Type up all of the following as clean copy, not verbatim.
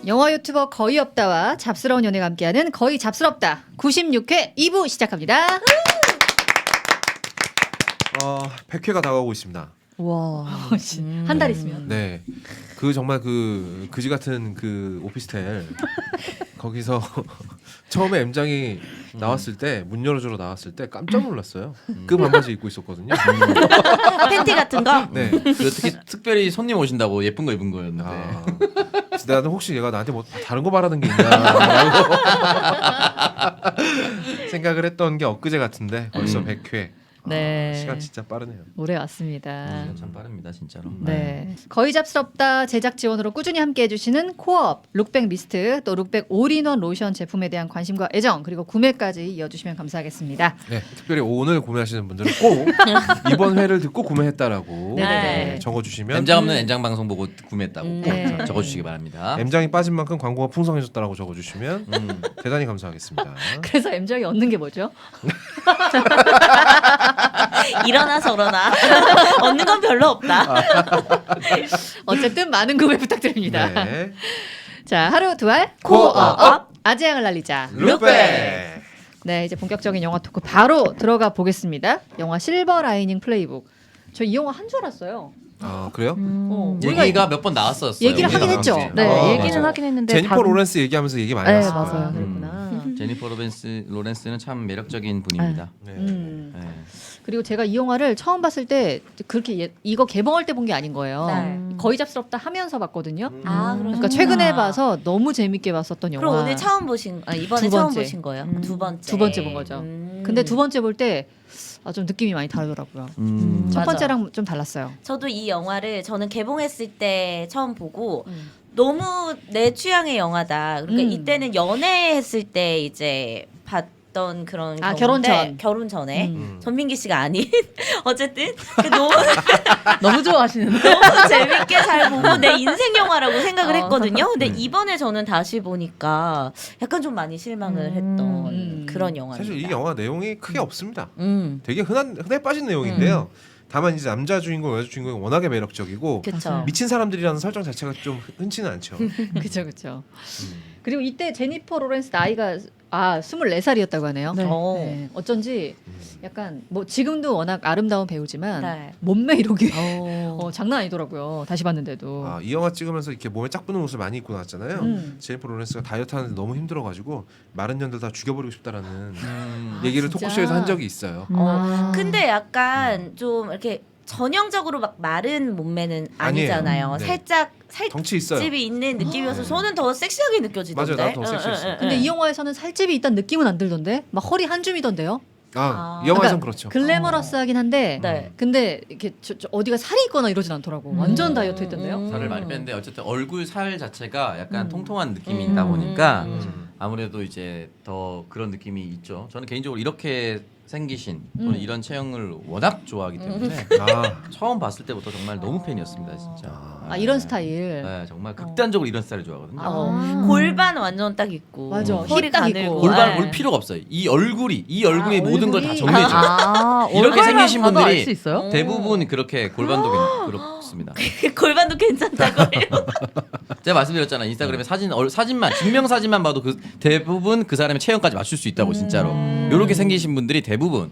영화 유튜버 거의 없다와 잡스러운 연애가 함께하는 거의 잡스럽다 96회 2부 시작합니다. 100회가 다가오고 있습니다. 와, 한 달 있으면. 네, 그 정말 그 그지 같은 그 오피스텔 거기서 처음에 M장이 나왔을 때 문 열어주러 나왔을 때 깜짝 놀랐어요. 그 반바지 입고 있었거든요. 팬티 같은 거? 네, 그 특별히 손님 오신다고 예쁜 거 입은 거였는데. 나는 혹시 얘가 나한테 뭐 다른 거 바라는 게 있나라고 생각을 했던 게 엊그제 같은데 벌써 100회. 네. 시간 진짜 빠르네요. 오래 왔습니다. 참 빠릅니다, 진짜로. 네. 거의 잡스럽다 제작 지원으로 꾸준히 함께 해주시는 코업, 룩백 미스트, 또 룩백 올인원 로션 제품에 대한 관심과 애정, 그리고 구매까지 이어주시면 감사하겠습니다. 네, 특별히 오늘 구매하시는 분들은 꼭 이번 회를 듣고 구매했다라고 네네네. 적어주시면 M장 없는 N장 방송 보고 구매했다고 꼭 네. 적어주시기 바랍니다. M장이 빠진 만큼 광고가 풍성해졌다라고 적어주시면 대단히 감사하겠습니다. 그래서 M장이 얻는 게 뭐죠? 일어나 저러나 얻는 건 별로 없다. 어쨌든 많은 구매 부탁드립니다. 네. 자, 하루 두알 코어업 아재양을 날리자. 룩백. 네, 이제 본격적인 영화 토크 바로 들어가 보겠습니다. 영화 실버 라이닝 플레이북. 저 이 영화 한 줄 알았어요. 아 그래요? 우리가 얘기가 몇 번 나왔었어요. 얘기를 하긴 우리가 했죠. 나왔지. 네, 얘기는 맞아요. 하긴 했는데 제니퍼 답은- 로렌스 얘기하면서 얘기 많이 네, 했어요. 맞아요. 그랬구나. 제니퍼 로렌스는 참 매력적인 분입니다. 네. 네. 그리고 제가 이 영화를 처음 봤을 때 그렇게 이거 개봉할 때 본 게 아닌 거예요. 네. 거의 잡스럽다 하면서 봤거든요. 아, 그러니까 최근에 봐서 너무 재밌게 봤었던 영화. 그럼 오늘 처음 보신 이번에 두 처음 번째. 보신 거예요? 두 번째. 두 번째 본 거죠. 근데 두 번째 볼 때 좀 느낌이 많이 다르더라고요. 첫 맞아. 번째랑 좀 달랐어요. 저도 이 영화를 저는 개봉했을 때 처음 보고 너무 내 취향의 영화다. 그러니까 이때는 연애했을 때 이제 봤던 그런 아, 경우인데, 결혼 전. 결혼 전에 음. 전민기 씨가 아닌 어쨌든 너무 너무 좋아하시는데. 너무 재밌게 잘 보고 내 인생 영화라고 생각을 했거든요. 근데 음. 이번에 저는 다시 보니까 약간 좀 많이 실망을 했던 그런 영화입니다. 사실 이 영화 내용이 크게 없습니다. 음. 되게 흔해 빠진 내용인데요. 다만 이제 남자 주인공, 여자 주인공이 워낙에 매력적이고 그쵸. 미친 사람들이라는 설정 자체가 좀 흔치는 않죠. 그렇죠, 그렇죠. 그리고 이때 제니퍼 로렌스 나이가 24살이었다고 하네요. 네. 네. 어쩐지 약간 뭐 지금도 워낙 아름다운 배우지만 네. 몸매 이력이 오. 장난 아니더라고요. 다시 봤는데도. 이 영화 찍으면서 이렇게 몸에 짝 붙는 옷을 많이 입고 나왔잖아요. 음. 제니퍼 로렌스가 다이어트 하는데 너무 힘들어가지고 마른 년들 다 죽여버리고 싶다라는 음. 얘기를 진짜? 토크쇼에서 한 적이 있어요. 근데 약간 좀 이렇게 전형적으로 막 마른 몸매는 아니에요. 아니잖아요. 네. 살짝 덩치 있어요. 살집이 있는 느낌이어서 네. 저는 더 섹시하게 느껴지던데. 맞아요, 나도 더 섹시했어요. 근데 이 영화에서는 살집이 있다는 느낌은 안 들던데 막 허리 한 줌이던데요. 이 영화에선 그러니까 그렇죠. 글래머러스하긴 한데 네. 근데 이렇게 저 어디가 살이 있거나 이러진 않더라고. 완전 다이어트 했던데요. 살을 많이 뺐는데 어쨌든 얼굴 살 자체가 약간 통통한 느낌이 있다 보니까 아무래도 이제 더 그런 느낌이 있죠. 저는 개인적으로 이렇게 생기신 또는 이런 체형을 워낙 좋아하기 때문에 처음 봤을 때부터 정말 너무 팬이었습니다, 진짜. 이런 스타일. 네, 정말 극단적으로 이런 스타일을 좋아하거든요. 골반 완전 딱 있고. 맞아. 허리 힙딱 가늘고. 있고. 골반 네. 올 필요가 없어요. 이 얼굴이 모든 걸 다 얼굴이. 정리해줘. 이렇게 생기신 분들이 있어요? 대부분 그렇게 골반도 그렇습니다. 골반도 괜찮다고 해요. 제가 말씀드렸잖아요. 인스타그램에 사진만 증명 사진만 봐도 대부분 그 사람의 체형까지 맞출 수 있다고 진짜로. 이렇게 생기신 분들이 대부분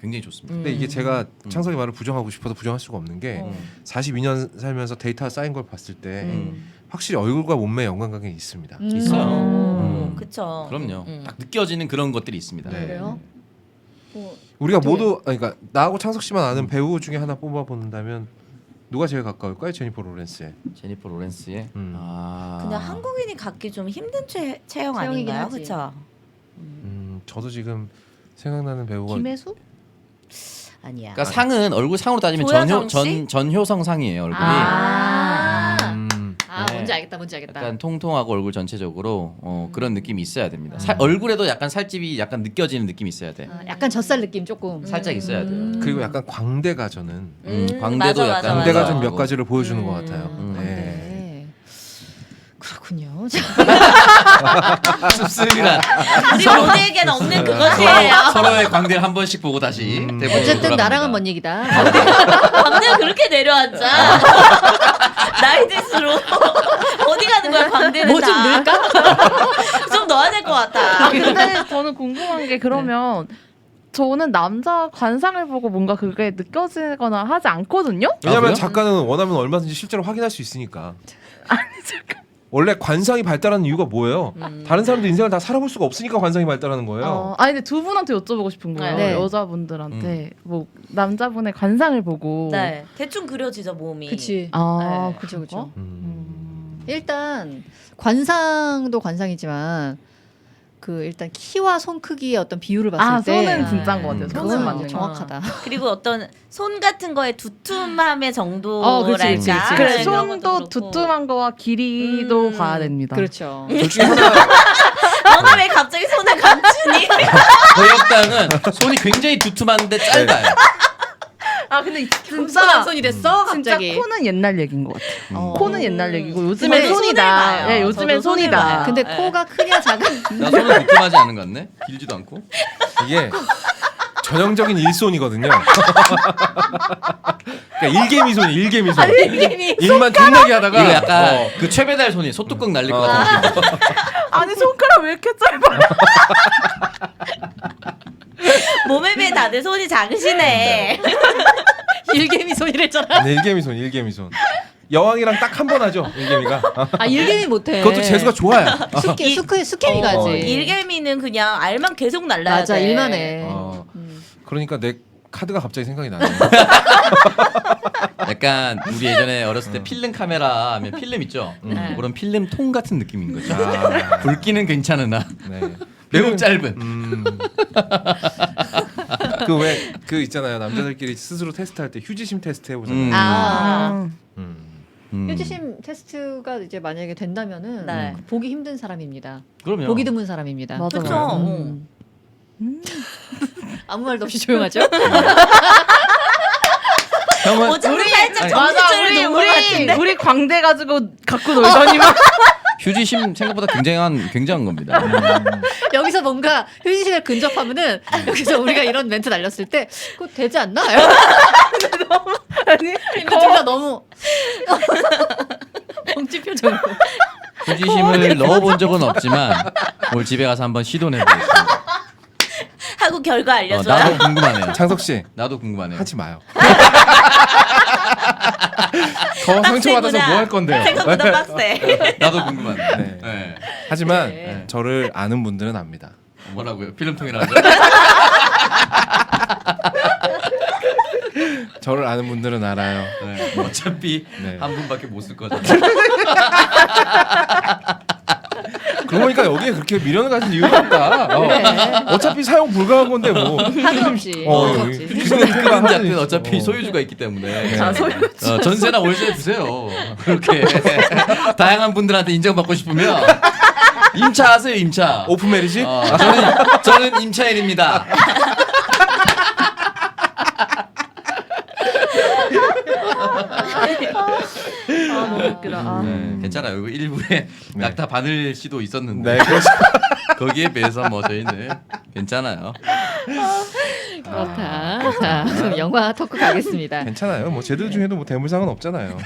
굉장히 좋습니다. 근데 이게 제가 창석의 말을 부정하고 싶어도 부정할 수가 없는 게 42년 살면서 데이터가 쌓인 걸 봤을 때 확실히 얼굴과 몸매의 연관관계가 있습니다. 있어요. 그쵸. 그럼요. 딱 느껴지는 그런 것들이 있습니다. 네. 그래요? 우리가 모두 그러니까 나하고 창석 씨만 아는 배우 중에 하나 뽑아 본다면 누가 제일 가까울까요? 제니퍼 로렌스에. 제니퍼 로렌스의 그냥 한국인이 갖기 좀 힘든 체형 체형이긴 아닌가요? 하지. 그쵸? 저도 지금 생각나는 배우가 김혜수? 아니야. 그러니까 상은 얼굴 상으로 따지면 조여정 씨? 전효성 상이에요. 얼굴이. 네. 뭔지 알겠다, 뭔지 알겠다. 약간 통통하고 얼굴 전체적으로 그런 느낌이 있어야 됩니다. 얼굴에도 약간 살집이 약간 느껴지는 느낌이 있어야 돼. 약간 젖살 느낌 조금. 살짝 있어야 돼요. 그리고 약간 광대가 저는 광대도 맞아, 약간 광대가 맞아. 좀 몇 가지를 보여주는 것 같아요. 네. 네. 그렇군요. 씁쓸한 우리 모두에겐 없는 그것이에요. 서로의 광대를 한 번씩 보고 다시 대본으로 어쨌든 돌아갑니다. 나랑은 먼 얘기다. 광대가 그렇게 내려앉아. 날 나이 들수록 어디 가는 거야 광대는 뭐 좀 다. 늘까? 좀 넣어야 될 것 같아. 근데 저는 궁금한 게 그러면 저는 남자 관상을 보고 뭔가 그게 느껴지거나 하지 않거든요. 왜냐면 그래요? 작가는 원하면 얼마든지 실제로 확인할 수 있으니까. 원래 관상이 발달하는 이유가 뭐예요? 다른 사람들 인생을 다 살아볼 수가 없으니까 관상이 발달하는 거예요. 아니 근데 두 분한테 여쭤보고 싶은 거예요. 네. 여자분들한테 뭐 남자분의 관상을 보고 네, 대충 그려지죠 몸이. 그치. 아 네, 그쵸, 그쵸. 음. 일단 관상도 관상이지만 그 일단 키와 손 크기의 어떤 비율을 봤을 때 손은 진짜인 것 같아요. 손은 그건 맞는 거. 정확하다. 그리고 어떤 손 같은 거의 두툼함의 정도랄까. 그렇지, 그렇지, 그렇지. 그래 이런 것도 손도 그렇고. 두툼한 거와 길이도 봐야 됩니다. 그렇죠. 둘 중에 하나 너는 왜 갑자기 손을 감추니? 거역당은 손이 굉장히 두툼한데 짧아요. 아 근데 흡사한 진짜 손이 됐어 진짜 갑자기. 코는 옛날 얘기인 것 같아. 어. 코는 옛날 얘기고 근데 요즘엔 손을 손이다. 봐요. 네, 요즘엔 저도 손을 손이다. 봐요. 근데 네. 코가 크냐 작은 나 손은 두툼하지 않은 것 같네. 길지도 않고. 이게 전형적인 일손이거든요. 그러니까 일개미손이 일개미손. 일만 존나게 하다가 이거 약간 그 최배달 손이 소뚜껑 날릴 것 같은 느낌. 아니 손가락 왜 이렇게 짧아? 몸에 비해 다들 손이 작으시네. 일개미 손이랬잖아. 네, 일개미손 일개미손. 여왕이랑 딱 한 번 하죠 일개미가. 아 일개미 못해. 그것도 재수가 좋아요. 수케미 가지. 일개미는 그냥 알만 계속 날라야 맞아 돼. 일만 해. 그러니까 내 카드가 갑자기 생각이 나네. 약간 우리 예전에 어렸을 때 필름 카메라 하면 필름 있죠. 그런 필름 통 같은 느낌인 거죠. 아, 굵기는 괜찮으나 네. 매우 짧은. 그 왜 그 있잖아요 남자들끼리 스스로 테스트할 때 휴지심 테스트 해보잖아요. 아 음. 휴지심 테스트가 이제 만약에 된다면은 네. 보기 힘든 사람입니다. 그럼요. 보기 드문 사람입니다. 맞아. 그쵸. 맞아. 아무 말도 없이 조용하죠. 형은 어차피 살짝 맞아 정신줄을 놓은 것 같은데. 우리 광대 가지고 갖고 놀더니만 휴지심 생각보다 굉장한 겁니다. 여기서 뭔가 휴지심에 근접하면은 여기서 우리가 이런 멘트 날렸을 때 그거 되지 않나? 아니 근데 둘다 너무 멍치 표정으로. 휴지심을 넣어본 적은 없지만 오늘 집에 가서 한번 시도해보겠습니다. 하고 결과 알려줘요. 나도 궁금하네요. 창석 씨 나도 궁금하네요. 하지 마요. 더 상처받아서 뭐 할 건데요? 생각보다 빡세. 나도 궁금하네요. 네. 네. 하지만 네. 저를 아는 분들은 압니다. 뭐라고요? 필름통이라죠? 저를 아는 분들은 알아요. 네. 어차피 네. 한 분밖에 못 쓸 거잖아요. 그러고 보니까 여기에 그렇게 미련을 가진 이유가 없다. 어차피 사용 불가한 건데 뭐. 하도 없이. 여기. 그런 작은 어차피 소유주가 있기 때문에 자 소유주. 전세나 월세 주세요. 그렇게 다양한 분들한테 인정받고 싶으면 임차하세요 임차. 오픈 메리지? 저는 임차인입니다. 아 너무 웃기다. 아. 네. 괜찮아요. 이거 일부에 낙타 바늘 씨도 있었는데 네, 그렇죠. 거기에 비해서 뭐 저희는 괜찮아요. 그렇다. 자, 그럼 영화 토크 가겠습니다. 괜찮아요. 뭐 쟤들 중에도 뭐 대물상은 없잖아요.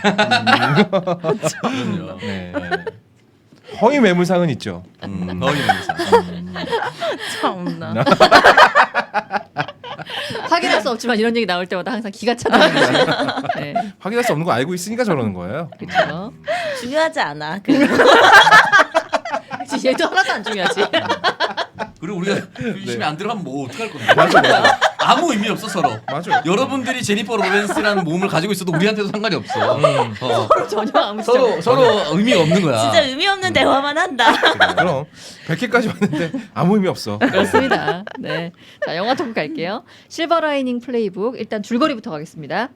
그럼요. 네. 허위 매물상은 있죠. 너희 면에서. 참나. 확인할 수 없지만 이런 얘기 나올 때마다 항상 기가 차다는 거죠. 네, 확인할 수 없는 거 알고 있으니까 저러는 거예요. 그렇죠. 중요하지 않아. 얘도 하나도 안 중요하지. 그리고 우리가 휴지심이 안 들어가면 뭐 어떡할 건데? 맞아. 아무 의미 없어 서로. 맞아. 여러분들이 제니퍼 로렌스라는 몸을 가지고 있어도 우리한테도 상관이 없어. 전혀 아무 지적. 서로 의미가 없는 거야. 진짜 의미 없는 대화만 한다. 그럼 100회까지 왔는데 아무 의미 없어. 그렇습니다. 네, 자 영화 토크 갈게요. 실버라이닝 플레이북 일단 줄거리부터 가겠습니다.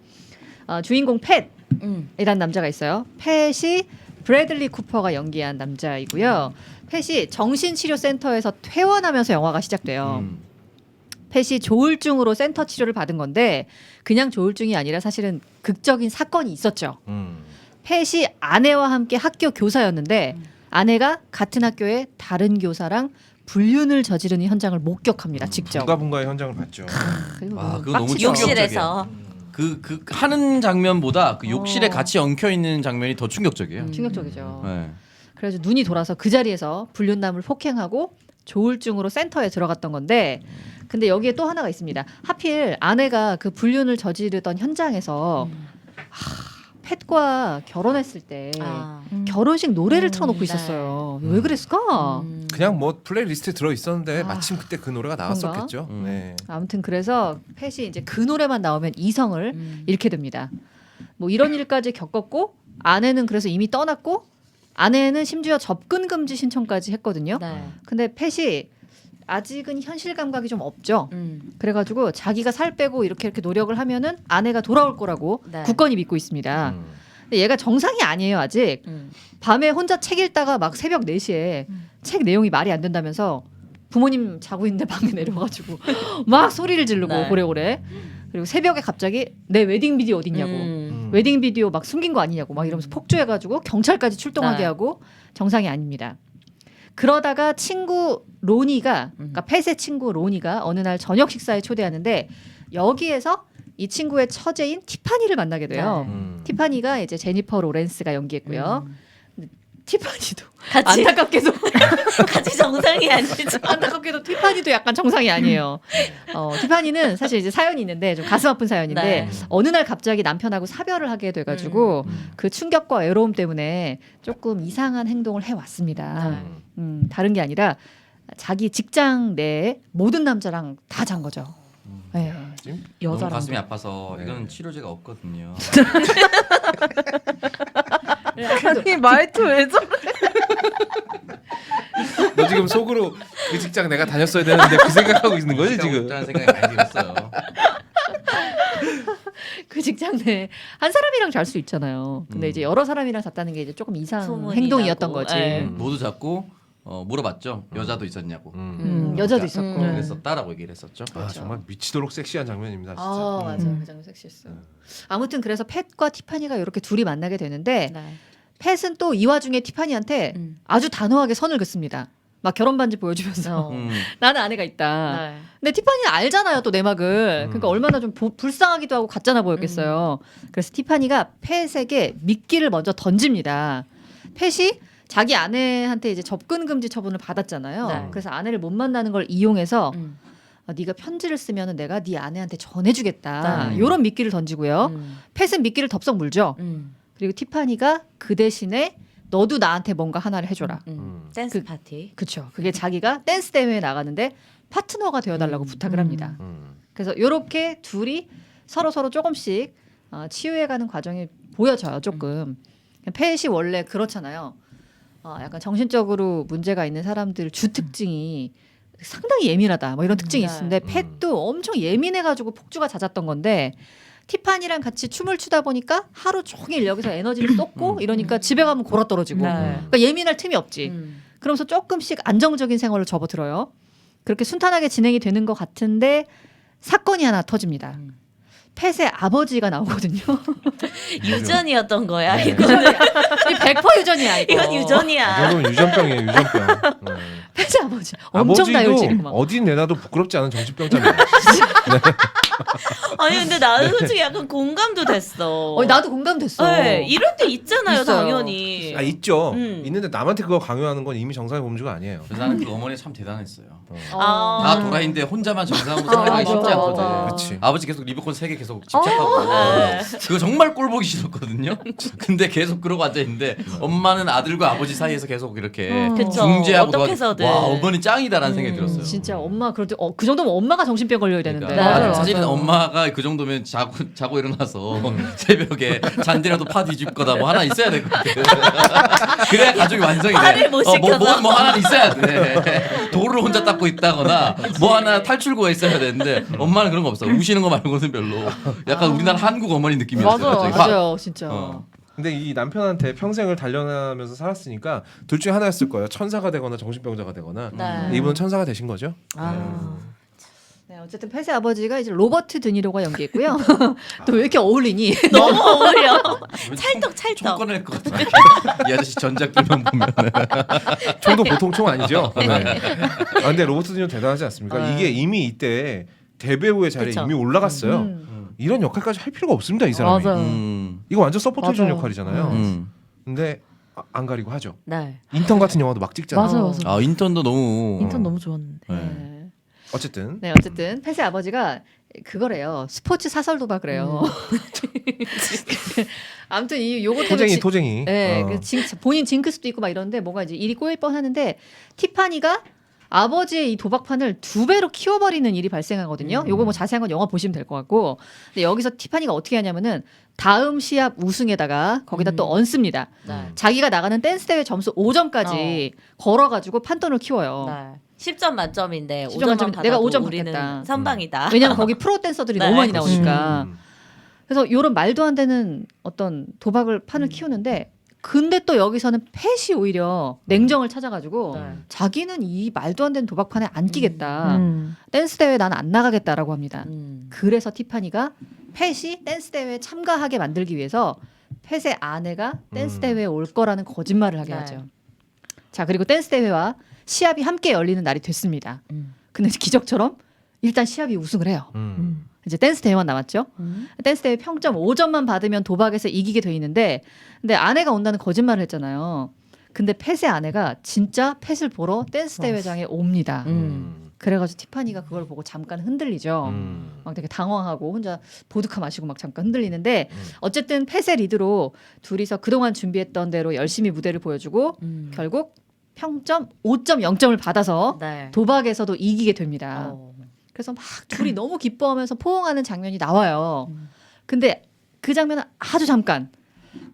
주인공 팻이란 남자가 있어요. 팻이 브래들리 쿠퍼가 연기한 남자이고요. 팻이 정신치료센터에서 퇴원하면서 영화가 시작돼요. 팻이 조울증으로 센터 치료를 받은 건데 그냥 조울증이 아니라 사실은 극적인 사건이 있었죠. 팻이 아내와 함께 학교 교사였는데 아내가 같은 학교의 다른 교사랑 불륜을 저지르는 현장을 목격합니다. 직접. 분가분가의 현장을 봤죠. 그리고 아, 그거 너무 빡치죠. 욕실에서. 그 하는 장면보다 그 욕실에 어. 같이 엉켜 있는 장면이 더 충격적이에요. 충격적이죠. 네. 그래서 눈이 돌아서 그 자리에서 불륜남을 폭행하고 조울증으로 센터에 들어갔던 건데 근데 여기에 또 하나가 있습니다. 하필 아내가 그 불륜을 저지르던 현장에서 팻과 결혼했을 때 아. 결혼식 노래를 음, 틀어놓고 네. 있었어요. 왜 그랬을까? 그냥 뭐 플레이리스트에 들어 있었는데 아, 마침 그때 그 노래가 나왔었겠죠. 그런가? 네. 아무튼 그래서 팻이 이제 그 노래만 나오면 이성을 음. 잃게 됩니다. 뭐 이런 일까지 겪었고 아내는 그래서 이미 떠났고 아내는 심지어 접근 금지 신청까지 했거든요. 네. 근데 팻이 아직은 현실 감각이 좀 없죠. 음. 그래가지고 자기가 살 빼고 이렇게 노력을 하면은 아내가 돌아올 거라고 네. 굳건히 믿고 있습니다. 음. 근데 얘가 정상이 아니에요 아직. 음. 밤에 혼자 책 읽다가 막 새벽 4시에 책 내용이 말이 안 된다면서 부모님 자고 있는데 방에 내려와가지고 막 소리를 지르고 네. 고래고래. 그리고 새벽에 갑자기 내 웨딩 비디오 어딨냐고. 음. 웨딩 비디오 막 숨긴 거 아니냐고 막 이러면서 폭주해가지고 경찰까지 출동하게 네. 하고 정상이 아닙니다. 그러다가 친구 로니가 그러니까 팻의 친구 로니가 어느 날 저녁 식사에 초대하는데 여기에서 이 친구의 처제인 티파니를 만나게 돼요. 티파니가 이제 제니퍼 로렌스가 연기했고요. 티파니도 같이 안타깝게도 같이 정상이 아니죠. 안타깝게도 티파니도 약간 정상이 아니에요. 티파니는 사실 이제 사연이 있는데 좀 가슴 아픈 사연인데 네. 어느 날 갑자기 남편하고 사별을 하게 돼가지고 그 충격과 외로움 때문에 조금 이상한 행동을 해왔습니다. 다른 게 아니라 자기 직장 내에 모든 남자랑 다 잔 거죠. 네. 너무 여자랑 가슴이 아파서 네. 이건 치료제가 없거든요. 아니 말투 왜 저래? 너 지금 속으로 그 직장 내가 다녔어야 되는데 그 생각하고 있는 거지 지금? 없다는 생각이 많이 들었어요. 그 직장 내에 한 사람이랑 잘 수 있잖아요. 근데 이제 여러 사람이랑 잤다는 게 이제 조금 이상 소문이 행동이었던 나고. 거지. 네. 모두 잡고 물어봤죠. 여자도 있었냐고. 여자도 있었고. 음. 그랬었다라고 얘기를 했었죠. 아, 정말 미치도록 섹시한 장면입니다. 진짜. 아 맞아요, 그 장면 섹시했어요. 아무튼 그래서 팻과 티파니가 이렇게 둘이 만나게 되는데 네. 팻은 또 이 와중에 티파니한테 음. 아주 단호하게 선을 긋습니다. 막 결혼 반지 보여주면서 나는 아내가 있다. 네. 근데 티파니는 알잖아요, 또 내막을. 그러니까 얼마나 좀 불쌍하기도 하고 가짜나 보였겠어요. 그래서 티파니가 팻에게 미끼를 먼저 던집니다. 팻이 자기 아내한테 이제 접근 금지 처분을 받았잖아요. 네. 그래서 아내를 못 만나는 걸 이용해서 음. 네가 편지를 쓰면은 내가 네 아내한테 전해주겠다. 네. 이런 미끼를 던지고요. 음. 팻은 미끼를 덥석 물죠. 음. 그리고 티파니가 그 대신에 너도 나한테 뭔가 하나를 해줘라. 댄스 그- 파티. 그쵸. 그게 자기가 댄스 대회에 나가는데 파트너가 되어달라고 부탁을 합니다. 그래서 이렇게 둘이 서로 조금씩 치유해가는 과정이 보여져요. 조금. 팻이 원래 그렇잖아요. 약간 정신적으로 문제가 있는 사람들 주 특징이 상당히 예민하다. 뭐 이런 특징이 네. 있는데 팻도 엄청 예민해가지고 폭주가 잦았던 건데 티파니랑 같이 춤을 추다 보니까 하루 종일 여기서 에너지를 쏟고 이러니까 집에 가면 골아 떨어지고 네. 그러니까 예민할 틈이 없지. 음. 그러면서 조금씩 안정적인 생활을 접어들어요. 그렇게 순탄하게 진행이 되는 것 같은데 사건이 하나 터집니다. 팻의 아버지가 나오거든요. 유전이었던 거야. 네. 이거는 100% 유전이야 이거. 이건 이 유전이야. 정도면 유전병이에요, 유전병. 팻의 아버지 엄청 아버지도 다혈질이고 막. 어디 내놔도 부끄럽지 않은 정신병자입니다. 아니 근데 나는 솔직히 약간 공감도 됐어. 나도 공감됐어. 네, 이럴 때 있잖아요, 있어요. 당연히. 아 있죠. 음. 있는데 남한테 그거 강요하는 건 이미 정상의 범주가 아니에요. 그래서 나는 그 어머니 참 대단했어요. 아. 다 도라이인데 혼자만 정상으로 살아가기 맞아, 쉽지 않거든. 맞아. 그치. 아버지 계속 리모컨 3개 계속 집착하고 네. 그거 정말 꼴 보기 싫었거든요. 근데 계속 그러고 앉아 있는데 엄마는 아들과 아버지 사이에서 계속 이렇게 그쵸. 중재하고 어떻게 도와주고 해서든. 와 어머니 짱이다라는 생각이 들었어요. 진짜 엄마 그럴 때 그 정도면 엄마가 정신병 걸려야 되는데. 그러니까 맞아요. 사실은 엄마가 그 정도면 자고 일어나서 새벽에 잔디라도 파 뒤집 거다 뭐 하나 있어야 될 것 같아. 그래야 가족이 완성이 돼. 파를 못 시켜서. 뭐 하나 있어야 돼. 도를 혼자 닦고 있다거나 뭐 하나 탈출구가 있어야 되는데 엄마는 그런 거 없어. 우시는 거 말고는 별로. 약간 우리나라 한국 어머니 느낌이었어요. 맞아요. 갑자기 확. 맞아요, 진짜. 근데 이 남편한테 평생을 단련하면서 살았으니까 둘 중에 하나였을 거예요. 천사가 되거나 정신병자가 되거나. 네. 근데 이분은 천사가 되신 거죠. 네, 어쨌든 팻의 아버지가 이제 로버트 드니로가 연기했고요. 또 왜 이렇게 어울리니? 너무 어울려. 총 찰떡찰떡. 꺼낼 것 같아. 이 아저씨 전작기만 보면 총도 보통 총 아니죠. 네. 근데 로버트 드니로 대단하지 않습니까? 네. 이게 이미 이때 대배우의 자리에 그쵸. 이미 올라갔어요. 이런 역할까지 할 필요가 없습니다. 이 사람이. 맞아요. 이거 완전 서포트 해주는 맞아요. 역할이잖아요. 근데 안 가리고 하죠. 네. 인턴 같은 영화도 막 찍잖아요. 맞아요, 어. 맞아요. 아 인턴도 너무 인턴 너무 좋았는데. 네. 네. 어쨌든 네, 어쨌든 펫의 아버지가 그거래요. 스포츠 사설 도박이래요. 아무튼 이 요거 때문에 토쟁이. 네, 어. 그 본인 징크스도 있고 막 이런데 뭔가 이제 일이 꼬일 뻔하는데 티파니가 아버지의 이 도박판을 2배로 키워버리는 일이 발생하거든요. 요거 뭐 자세한 건 영화 보시면 될 것 같고, 근데 여기서 티파니가 어떻게 하냐면은 다음 시합 우승에다가 거기다 또 얹습니다. 네. 자기가 나가는 댄스 대회 점수 5점까지 걸어가지고 판돈을 키워요. 네. 10점 만점인데 10점 5점만 만점인데 받아도 내가 5점 우리는 받겠다. 선방이다. 왜냐면 거기 프로 댄서들이 네. 너무 많이 그렇지. 나오니까. 그래서 이런 말도 안 되는 어떤 도박을 판을 키우는데, 근데 또 여기서는 펫이 오히려 냉정을 찾아가지고 네. 자기는 이 말도 안 되는 도박판에 안 끼겠다. 음. 댄스 대회 난 안 나가겠다라고 합니다. 음. 그래서 티파니가 펫이 댄스 대회에 참가하게 만들기 위해서 펫의 아내가 댄스 대회에 올 거라는 거짓말을 하게 네. 하죠. 자, 그리고 댄스 대회와 시합이 함께 열리는 날이 됐습니다. 음. 근데 기적처럼 일단 시합이 우승을 해요. 음. 이제 댄스 대회만 남았죠. 음. 댄스 대회 평점 5점만 받으면 도박에서 이기게 돼 있는데, 근데 아내가 온다는 거짓말을 했잖아요. 근데 펫의 아내가 진짜 펫을 보러 댄스 대회장에 옵니다. 그래가지고 티파니가 그걸 보고 잠깐 흔들리죠. 막 되게 당황하고 혼자 보드카 마시고 막 잠깐 흔들리는데, 어쨌든 펫의 리드로 둘이서 그동안 준비했던 대로 열심히 무대를 보여주고 결국 평점 5.0점을 받아서 네. 도박에서도 이기게 됩니다. 어. 그래서 막 둘이 너무 기뻐하면서 포옹하는 장면이 나와요. 근데 그 장면은 아주 잠깐,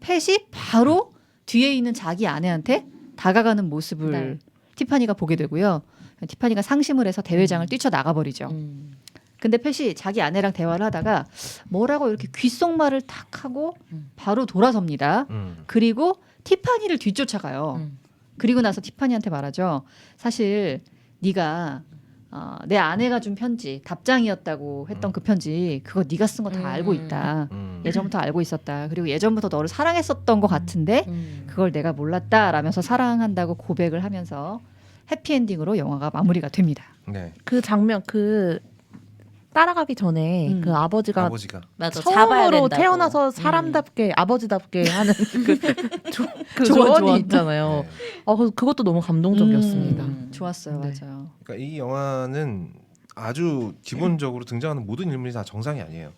펫이 바로 뒤에 있는 자기 아내한테 다가가는 모습을 네. 티파니가 보게 되고요. 티파니가 상심을 해서 대회장을 뛰쳐나가 버리죠. 음. 근데 펫이 자기 아내랑 대화를 하다가 뭐라고 이렇게 귓속말을 탁 하고 바로 돌아섭니다. 그리고 티파니를 뒤쫓아가요. 음. 그리고 나서 티파니한테 말하죠. 사실 네가 내 아내가 준 편지, 답장이었다고 했던 그 편지, 그거 네가 쓴 거 다 알고 있다. 예전부터 알고 있었다. 그리고 예전부터 너를 사랑했었던 것 같은데 그걸 내가 몰랐다라면서 사랑한다고 고백을 하면서 해피엔딩으로 영화가 마무리가 됩니다. 네. 그 장면 그 따라가기 전에 그 아버지가 맞아. 잡아야 처음으로 된다고. 태어나서 사람답게 아버지답게 하는 그 조언. 조언이 있잖아요. 네. 그것도 너무 감동적이었습니다. 좋았어요, 네. 맞아요. 그러니까 이 영화는 아주 기본적으로 등장하는 모든 인물이 다 정상이 아니에요.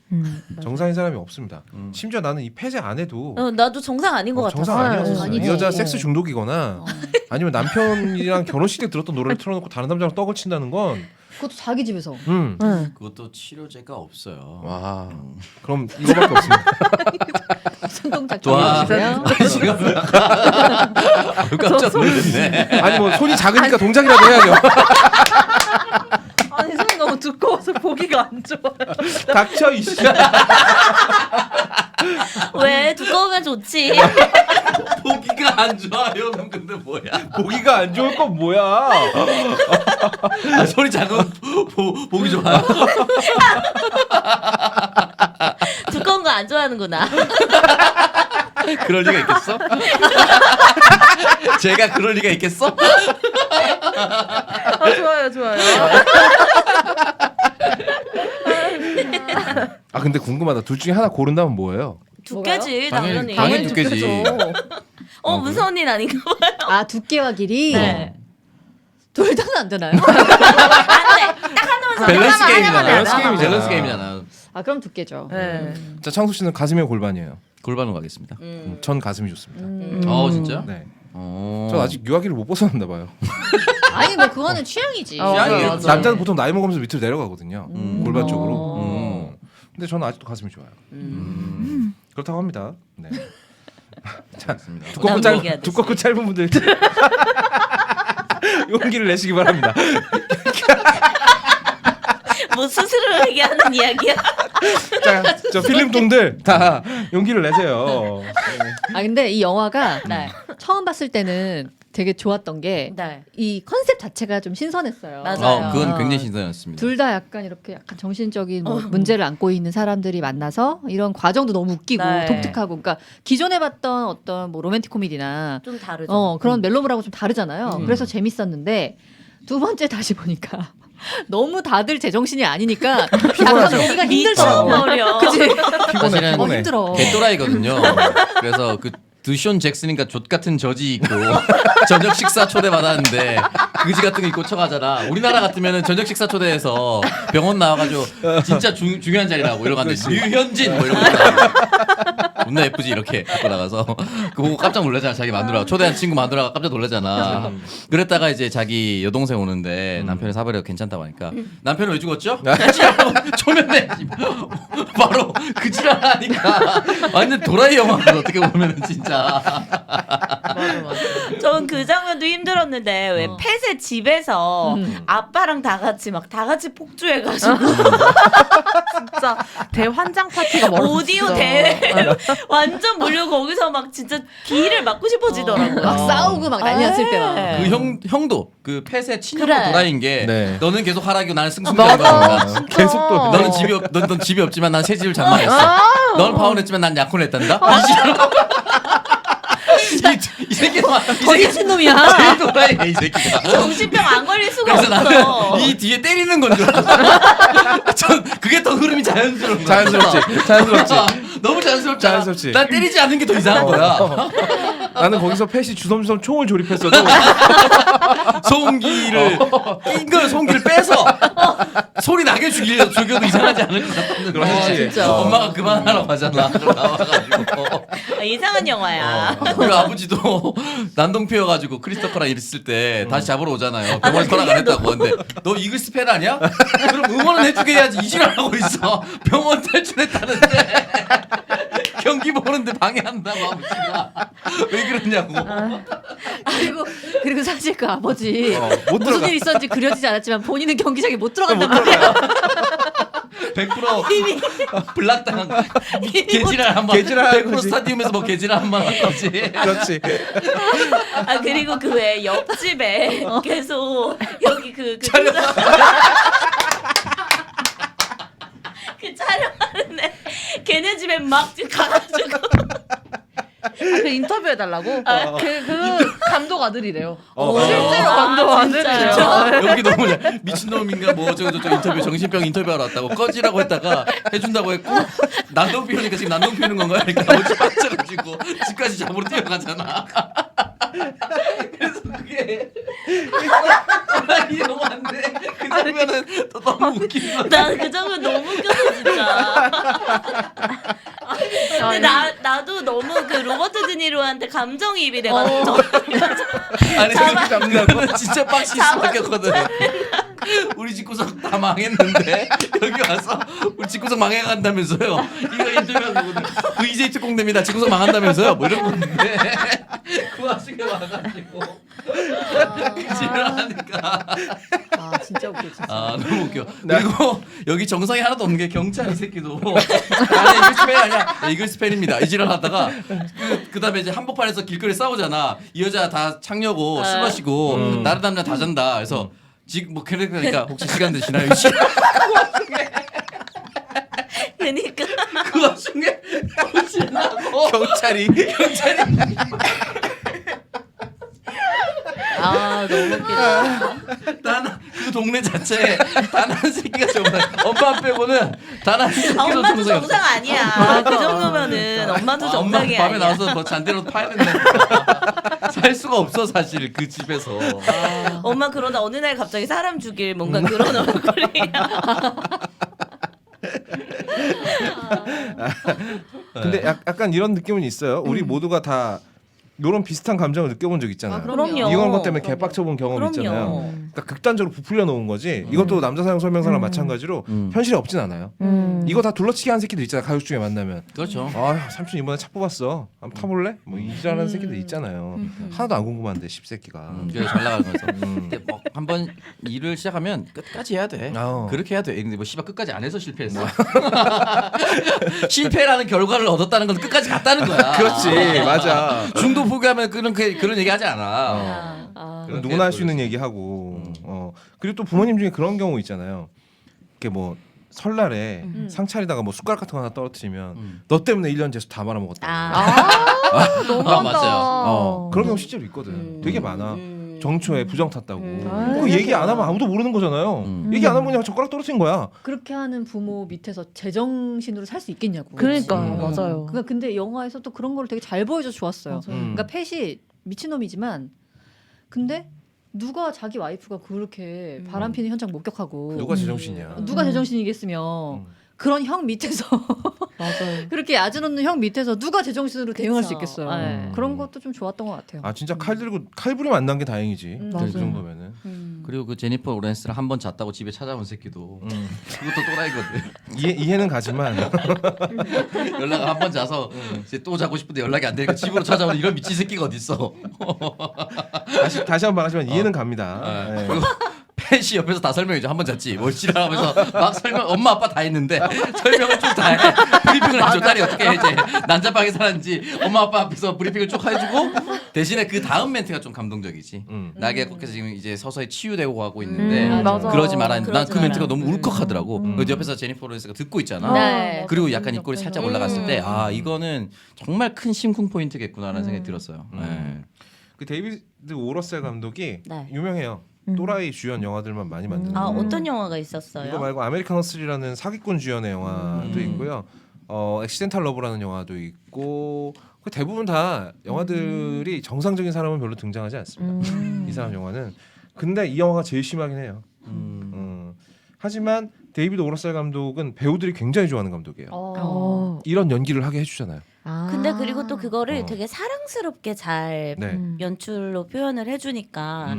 정상인 사람이 없습니다. 심지어 나는 이 폐제 안에도 나도 정상 아닌 것 같았어. 정상 아니었어요. 아니지. 이 여자 어. 섹스 중독이거나 아니면 남편이랑 결혼식 때 들었던 노래를 틀어놓고 다른 남자랑 떡을 친다는 건 그것도 자기 집에서. 네. 그것도 치료제가 없어요. 와, 그럼 이거밖에 없습니다. 손동작 와, 좋아하세요? 지금 약간 깜짝 놀랐네. 아니 뭐 손이 작으니까 동작이라도 해야죠. 아니 손이 너무 두꺼워서 보기가 안 좋아요. 닥쳐 이씨. 왜 두꺼우면 좋지. 보기가 안 좋아요. 그럼 근데 뭐야? 보기가 안 좋을 건 뭐야? 아, 소리 작으면 보기 좋아요. 두꺼운 거 안 좋아하는구나. 그럴 리가 있겠어? 제가 그럴 리가 있겠어? 좋아요, 좋아요. 아 근데 궁금하다. 둘 중에 하나 고른다면 뭐예요? 두께지 당연히. 당연히 두께지. 무슨 언니는 아닌가 봐요. 아, 두께와 길이. 네. 둘 다는 안 되나요? 안돼. 딱 하나만 밸런스 하나만 게임이잖아. 하나만 밸런스 게임이잖아. 밸런스 게임이잖아. 아, 그럼 두께죠. 네. 자 창수 씨는 가슴이요 골반이에요? 골반으로 가겠습니다. 전 가슴이 좋습니다. 진짜? 네. 어. 전 아직 유아기를 못 벗어났나 봐요. 아니 뭐 그거는 취향이지. 취향이에요. 맞아. 남자는 보통 나이 먹으면서 밑으로 내려가거든요. 골반 쪽으로. 음. 근데 저는 아직도 가슴이 좋아요. 그렇다고 합니다. 네. 자, 알겠습니다. 두껍고 남 얘기하듯이. 두껍고 짧은 분들 용기를 내시기 바랍니다. 뭐 스스로 얘기하는 이야기야. 자, 저 필름통들 다 용기를 내세요. 아, 근데 이 영화가 네. 처음 봤을 때는 되게 좋았던 게 이 네. 컨셉 자체가 좀 신선했어요. 맞아요. 그건 굉장히 신선했습니다. 둘 다 약간 이렇게 약간 정신적인 뭐 문제를 안고 있는 사람들이 만나서 이런 과정도 너무 웃기고 네. 독특하고, 그러니까 기존에 봤던 어떤 뭐 로맨틱 코미디나 좀 다르죠. 그런 멜로물하고 좀 다르잖아요. 그래서 재밌었는데 두 번째 다시 보니까 너무 다들 제정신이 아니니까 약간 보기가 힘들더라고. 미쳐버려. 그치? 사실은 피곤해. 힘들어. 개또라이거든요. 그래서 그 드숀 잭슨인가 족 같은 저지 입고 저녁 식사 초대 받았는데 그지 같은 거 입고 쳐가잖아. 우리나라 같으면은 저녁 식사 초대해서 병원 나와가지고 진짜 중요한 자리라고 이러고 갔는데 류현진 뭐 이런 거 나오고 존나 예쁘지 이렇게 입고 나가서 그거 보고 깜짝 놀라잖아. 자기 마누라 초대한 친구 마누라가 깜짝 놀라잖아. 그랬다가 이제 자기 여동생 오는데 남편이 사버려 괜찮다고 하니까 남편은 왜 죽었죠? 그지라고 초면에 바로 그지라니까 완전 도라이 영화를 어떻게 보면은 진짜. 전 그 장면도 힘들었는데 왜 펫의 집에서 아빠랑 다 같이 폭주해가지고 진짜 대환장 파티가 멀었어. 오디오 대회 완전 몰려 거기서 막 진짜 기를 맞고 싶어지더라고요. 막 싸우고 막 난리 났을 때만. 네. 그 형도 그 펫의 친형도 그래. 도라이인 게 네. 너는 계속 하라고 나는 승승장구한 맞아. 거야. 계속 또 너는 집이 없지만 난 새 집을 장만했어. 너는 파혼했지만 난 약혼을 했단다. 이 새끼는 더 미친 놈이야. 제일 도라이네 이 새끼가. 정신병 안 걸릴 수가 그래서 없어. 나는 이 뒤에 때리는 건 줄 알았어. 전 그게 더 흐름이 자연스러운 거야. 자연스럽지. 너무 자연스럽지. 자연스럽지. 난 때리지 않는 게 더 이상한 거야. 나는 거기서 펫이 주섬주섬 총을 조립했어도 소음기를 낀걸 소음기를 빼서 소리 나게 죽여도 이상하지 않을 것 같았는데. 그렇지. 진짜. 엄마가 그만하라고 하잖아. 나와가지고. 이상한 영화야. 우리 아버지도 난동피여가지고 크리스토퍼랑 있을 때 다시 잡으러 오잖아요. 병원 허락 안 했다고. 근데 너 이글스 팬 아니야? 그럼 응원은 해주게 해야지. 이질하고 있어. 병원 탈출했다는데 경기 보는데 방해한다고 아버지가. 왜 그러냐고. 그리고 사실 그 아버지 못 무슨 들어가. 일 있었는지 그려지지 않았지만 본인은 경기장에 못 들어간단 말이야. 100% 블락당한 개지랄 한번 개지랄 100% 거지. 스타디움에서 뭐 개지랄 한번 한 거지. 그렇지. 아 그리고 그 왜 옆집에 계속 여기 그 촬영하는데 걔네 집에 막 가가지고 그 인터뷰 해달라고? 그 감독 아들이래요. 실제로 감독 아들이래요. 여기 너무 미친놈인가 뭐 저거 인터뷰 정신병 인터뷰하러 왔다고 꺼지라고 했다가 해준다고 했고 난동 피우니까 지금 난동 피우는 건가? 그러니까 아버지 빠져가지고 집까지 잡으러 뛰어가잖아. 그래서 그게 이 영화인데 그 장면은 또 너무 웃긴 거야. 나 그 장면 너무 웃겼어 진짜. 근데 나도 너무 그 로버트 드니로한테 감정이입이 돼가지고 아니 그거는 진짜 빡시 수밖에없거든. 우리 집구석 다 망했는데 여기 와서 우리 집구석 망해간다면서요. 이거 인터뷰하거든. 그 EJ 특공대입니다. 집구석 망한다면서요. 뭐 이런 건데 그 와중에 와가지고 그지를 하니까 아 진짜 웃겨 진짜. 아 너무 웃겨. 그리고 여기 정상이 하나도 없는 게 경찰 이 새끼도 아니 이글스팬 아니야. 이글스팬입니다. 이지랄 하다가 그다음에 이제 한복판에서 길거리 싸우잖아. 이 여자 다 창녀고 술 마시고 다른 남자 다 잔다. 그래서 지금 뭐 그러니까 혹시 시간 되시나요? 그러니까 그 와중에 경찰이 아 너무 웃기다. 단 그 동네 자체에 단 한 새끼가 정말 엄마 빼고는 단 한 새끼도 엄마도 정상이 정상 아니야. 그 정도면은 엄마도 엄마 정상이 밤에 아니야. 나와서 뭐 잔대로 파야 된다. 살 수가 없어 사실 그 집에서. 엄마 그러다 어느 날 갑자기 사람 죽일 뭔가 그런 얼굴이야. 근데 약간 이런 느낌은 있어요. 우리 모두가 다 이런 비슷한 감정을 느껴본 적 있잖아요. 아, 그럼요. 이런 것 때문에 개빡쳐본 경험 있잖아요. 그러니까 극단적으로 부풀려 놓은 거지. 이것도 남자 사용 설명서랑 마찬가지로 현실에 없진 않아요. 이거 다 둘러치기 하는 새끼들 있잖아. 가족 중에 만나면. 그렇죠. 아 삼촌 이번에 차 뽑았어. 한번 타볼래? 뭐 이지랄하는 새끼들 있잖아요. 하나도 안 궁금한데 십새끼가. 그래 잘 나가는 거죠. 근데 뭐 한번 일을 시작하면 끝까지 해야 돼. 그렇게 해야 돼. 근데 뭐 씨발 끝까지 안 해서 실패했어. 실패라는 결과를 얻었다는 건 끝까지 갔다는 거야. 그렇지, 맞아. 중도 포기하면 그런 얘기 하지 않아. 그렇게 누구나 할 수 있는 그러지. 얘기하고. 그리고 또 부모님 중에 그런 경우 있잖아요. 이렇게 뭐 설날에 상 차리다가 뭐 숟가락 같은 거 하나 떨어뜨리면 너 때문에 1년 재수 다 말아먹었다. 너무한다. 맞아요. 그런 경우 실제로 있거든. 되게 많아. 정초에 부정 탔다고. 아, 그 얘기 안 하면 아무도 모르는 거잖아요. 얘기 안 하면 그냥 젓가락 떨어뜨린 거야. 그렇게 하는 부모 밑에서 제정신으로 살 수 있겠냐고. 그러니까 음. 맞아요. 그러니까 근데 영화에서 또 그런 걸 되게 잘 보여줘서 좋았어요. 맞아요. 그러니까 펫이 미친놈이지만 근데 누가 자기 와이프가 그렇게 바람피는 현장 목격하고 누가 제정신이야. 누가 제정신이겠으며 음. 그런 형 밑에서 맞아요. 그렇게 야지놓는 형 밑에서 누가 제정신으로 대응할 수 그쵸. 있겠어요. 네. 그런 것도 좀 좋았던 것 같아요. 아 진짜 칼 들고 칼부림 안 난 게 다행이지. 그 맞아요. 정도면은. 그리고 그 제니퍼 로렌스랑 한 번 잤다고 집에 찾아온 새끼도 그것도 또라이거든. 이해는 가지만 연락 한 번 자서 이제 또 자고 싶은데 연락이 안 되니까 집으로 찾아오는 이런 미친 새끼가 어딨어. 다시 한 번 말하지만 이해는 갑니다. 네. 그리고 팬시 옆에서 다 설명해줘. 한 번 잤지. 뭘 지랄하면서 막 설명. 엄마 아빠 다 했는데 설명을 쭉 다 해. 브리핑을 해줘. 딸이 어떻게 해, 이제 난자방에 살았는지 엄마 아빠 앞에서 브리핑을 쭉 해주고 대신에 그 다음 멘트가 좀 감동적이지. 나게 거기서 지금 이제 서서히 치유되고 가고 있는데 맞아. 그러지 말았는데 난 그러지 그 멘트가 마라. 너무 울컥하더라고. 그 옆에서 제니퍼 로렌스가 듣고 있잖아. 네. 그리고 약간 입꼬리 살짝 올라갔을 때 아 이거는 정말 큰 심쿵 포인트겠구나라는 생각이 들었어요. 네. 그 데이비드 오러셀 감독이 네. 유명해요. 또라이 주연 영화들만 많이 만드는. 아 어떤 영화가 있었어요? 이거 말고 아메리칸 허슬이라는 사기꾼 주연의 영화도 있고요. 액시덴탈 러브라는 영화도 있고 대부분 다 영화들이 정상적인 사람은 별로 등장하지 않습니다. 이 사람 영화는. 근데 이 영화가 제일 심하긴 해요. 하지만 데이비드 오러셀 감독은 배우들이 굉장히 좋아하는 감독이에요. 이런 연기를 하게 해주잖아요. 근데 그리고 또 그거를 어. 되게 사랑스럽게 잘 네. 연출로 표현을 해주니까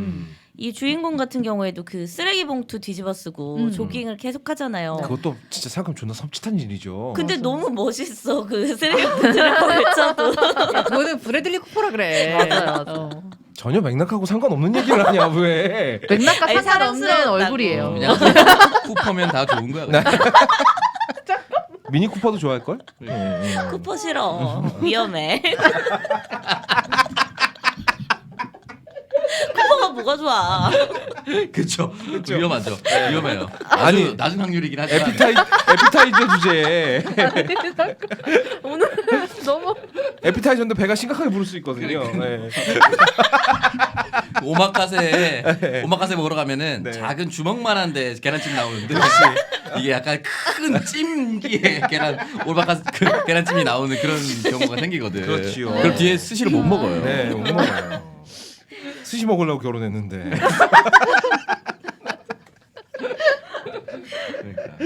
이 주인공 같은 경우에도 그 쓰레기 봉투 뒤집어 쓰고 조깅을 계속 하잖아요. 그것도 진짜 생각하면 존나 섬찟한 일이죠. 근데 너무 멋있어 그 쓰레기 봉투를 걸쳐도. 그거는 브래들리 쿠퍼라 그래. 맞아요. 전혀 맥락하고 상관없는 얘기를 하냐 왜? 맥락과 아니, 상관없는 사랑스럽다고. 얼굴이에요. 그냥 쿠퍼면 다 좋은 거야. 그냥. 미니 쿠퍼도 좋아할 걸? 쿠퍼 싫어. 위험해. 쿠퍼가 뭐가 좋아? 그쵸. 위험하죠. 위험해요. 아니, 아주 낮은 확률이긴 하지만. 에피타이저 주제에 오늘 너무 에피타이저인데 배가 심각하게 부를 수 있거든요. 네. 오마카세 먹으러 가면은 네. 작은 주먹만한데 계란찜 나오는데 이게 약간 큰 찜기에 오마카세 그 계란찜이 나오는 그런 경우가 생기거든. 그렇지요. 그럼 뒤에 스시를 못 먹어요. 네, 못 먹어요. 스시 먹으려고 결혼했는데. 그러니까.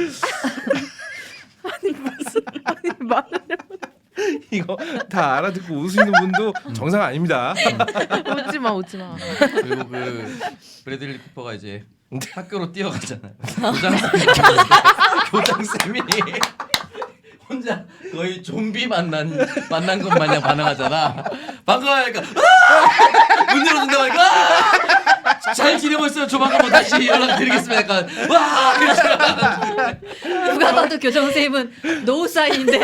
말을 이거 다 알아듣고 웃으시는 분도 정상 아닙니다. 웃지 마. 그리고 그 브래들리 쿠퍼가 이제 학교로 뛰어가잖아요. 교장쌤이 혼자 거의 좀비 만난 것 마냥 반응하잖아. 반가워하니까 문 열어준다고 하니까 잘 지내고 있어요. 조만간 뭐 다시 연락드리겠습니다. 약간 와 그러시면 누가 봐도 교장 선생님은 노우 사인인데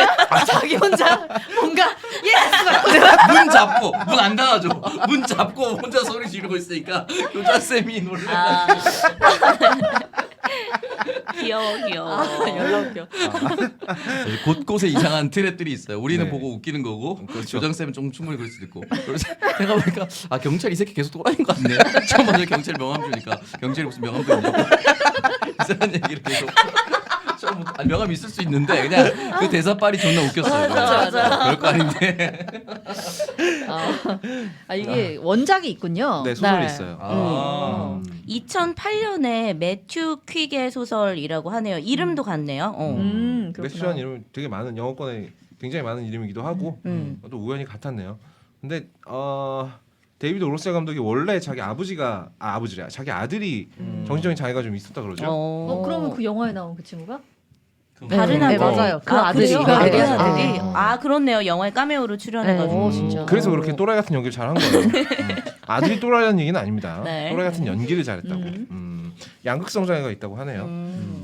자기 혼자 뭔가 예스 문 잡고 문 안 닫아줘. 문 잡고 혼자 소리 지르고 있으니까 교장쌤이 놀래. 아. 귀여워. 연락 웃겨. 곳곳에 이상한 트랩들이 있어요. 우리는 네. 보고 웃기는 거고 그렇죠. 교장쌤은 좀 충분히 그럴 수도 있고. 그래서 생각해보니까 아 경찰 이 새끼 계속 또라이인 것 같네. 처음 먼저 경찰 명함 주니까 경찰이 무슨 명함도 있냐고 이상한 얘기를 계속. 처음 명함 있을 수 있는데 그냥 그 대사빨이 존나 웃겼어요. 맞아. 별거 아닌데. 이게 원작이 있군요. 네, 소설이 네. 있어요. 아. 2008년에 매튜 퀵의 소설이라고 하네요. 이름도 같네요. 그렇구나. 매튜라는 이름 되게 많은 영어권에 굉장히 많은 이름이기도 하고 또 우연히 같았네요. 근데 데이비드 오러셀 감독이 원래 자기 아버지래. 자기 아들이 정신적인 장애가 좀 있었다 그러죠. 그러면 그 영화에 나온 그 친구가? 다른 네, 아들. 맞아요. 그 아들이. 그래요? 그 아들이? 아들이. 아. 아 그렇네요. 영화에 카메오로 출연해가지고. 진짜. 그래서 그렇게 또라이 같은 연기를 잘한 거예요. 아들이 또라이라는 얘기는 아닙니다. 네. 또라이 같은 연기를 잘했다고. 양극성 장애가 있다고 하네요.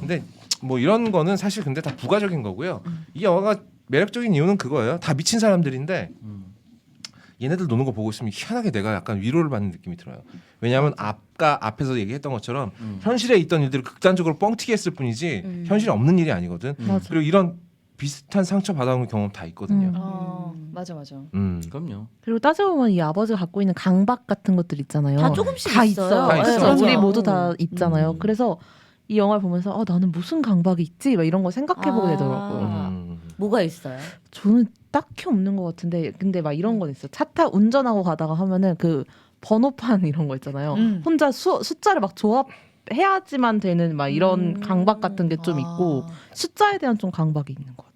근데 뭐 이런 거는 사실 근데 다 부가적인 거고요. 이 영화가 매력적인 이유는 그거예요. 다 미친 사람들인데 얘네들 노는 거 보고 있으면 희한하게 내가 약간 위로를 받는 느낌이 들어요. 왜냐하면 앞에서 얘기했던 것처럼 현실에 있던 일들을 극단적으로 뻥튀기 했을 뿐이지 현실에 없는 일이 아니거든. 맞아. 그리고 이런 비슷한 상처 받아온 경험 다 있거든요. 맞아 맞아. 그럼요. 그리고 따져보면 이 아버지가 갖고 있는 강박 같은 것들 있잖아요. 다 조금씩 다 있어요. 있어요. 다 있어요. 그래서 우리 맞아. 모두 다 있잖아요. 음. 그래서 이 영화를 보면서 나는 무슨 강박이 있지? 막 이런 거 생각해보게 되더라고요. 뭐가 있어요? 저는 딱히 없는 것 같은데 근데 막 이런 건 있어요. 차 타 운전하고 가다가 하면은 그 번호판 이런 거 있잖아요. 혼자 숫자를 막 조합해야지만 되는 막 이런 강박 같은 게 좀 있고 숫자에 대한 좀 강박이 있는 것 같아요.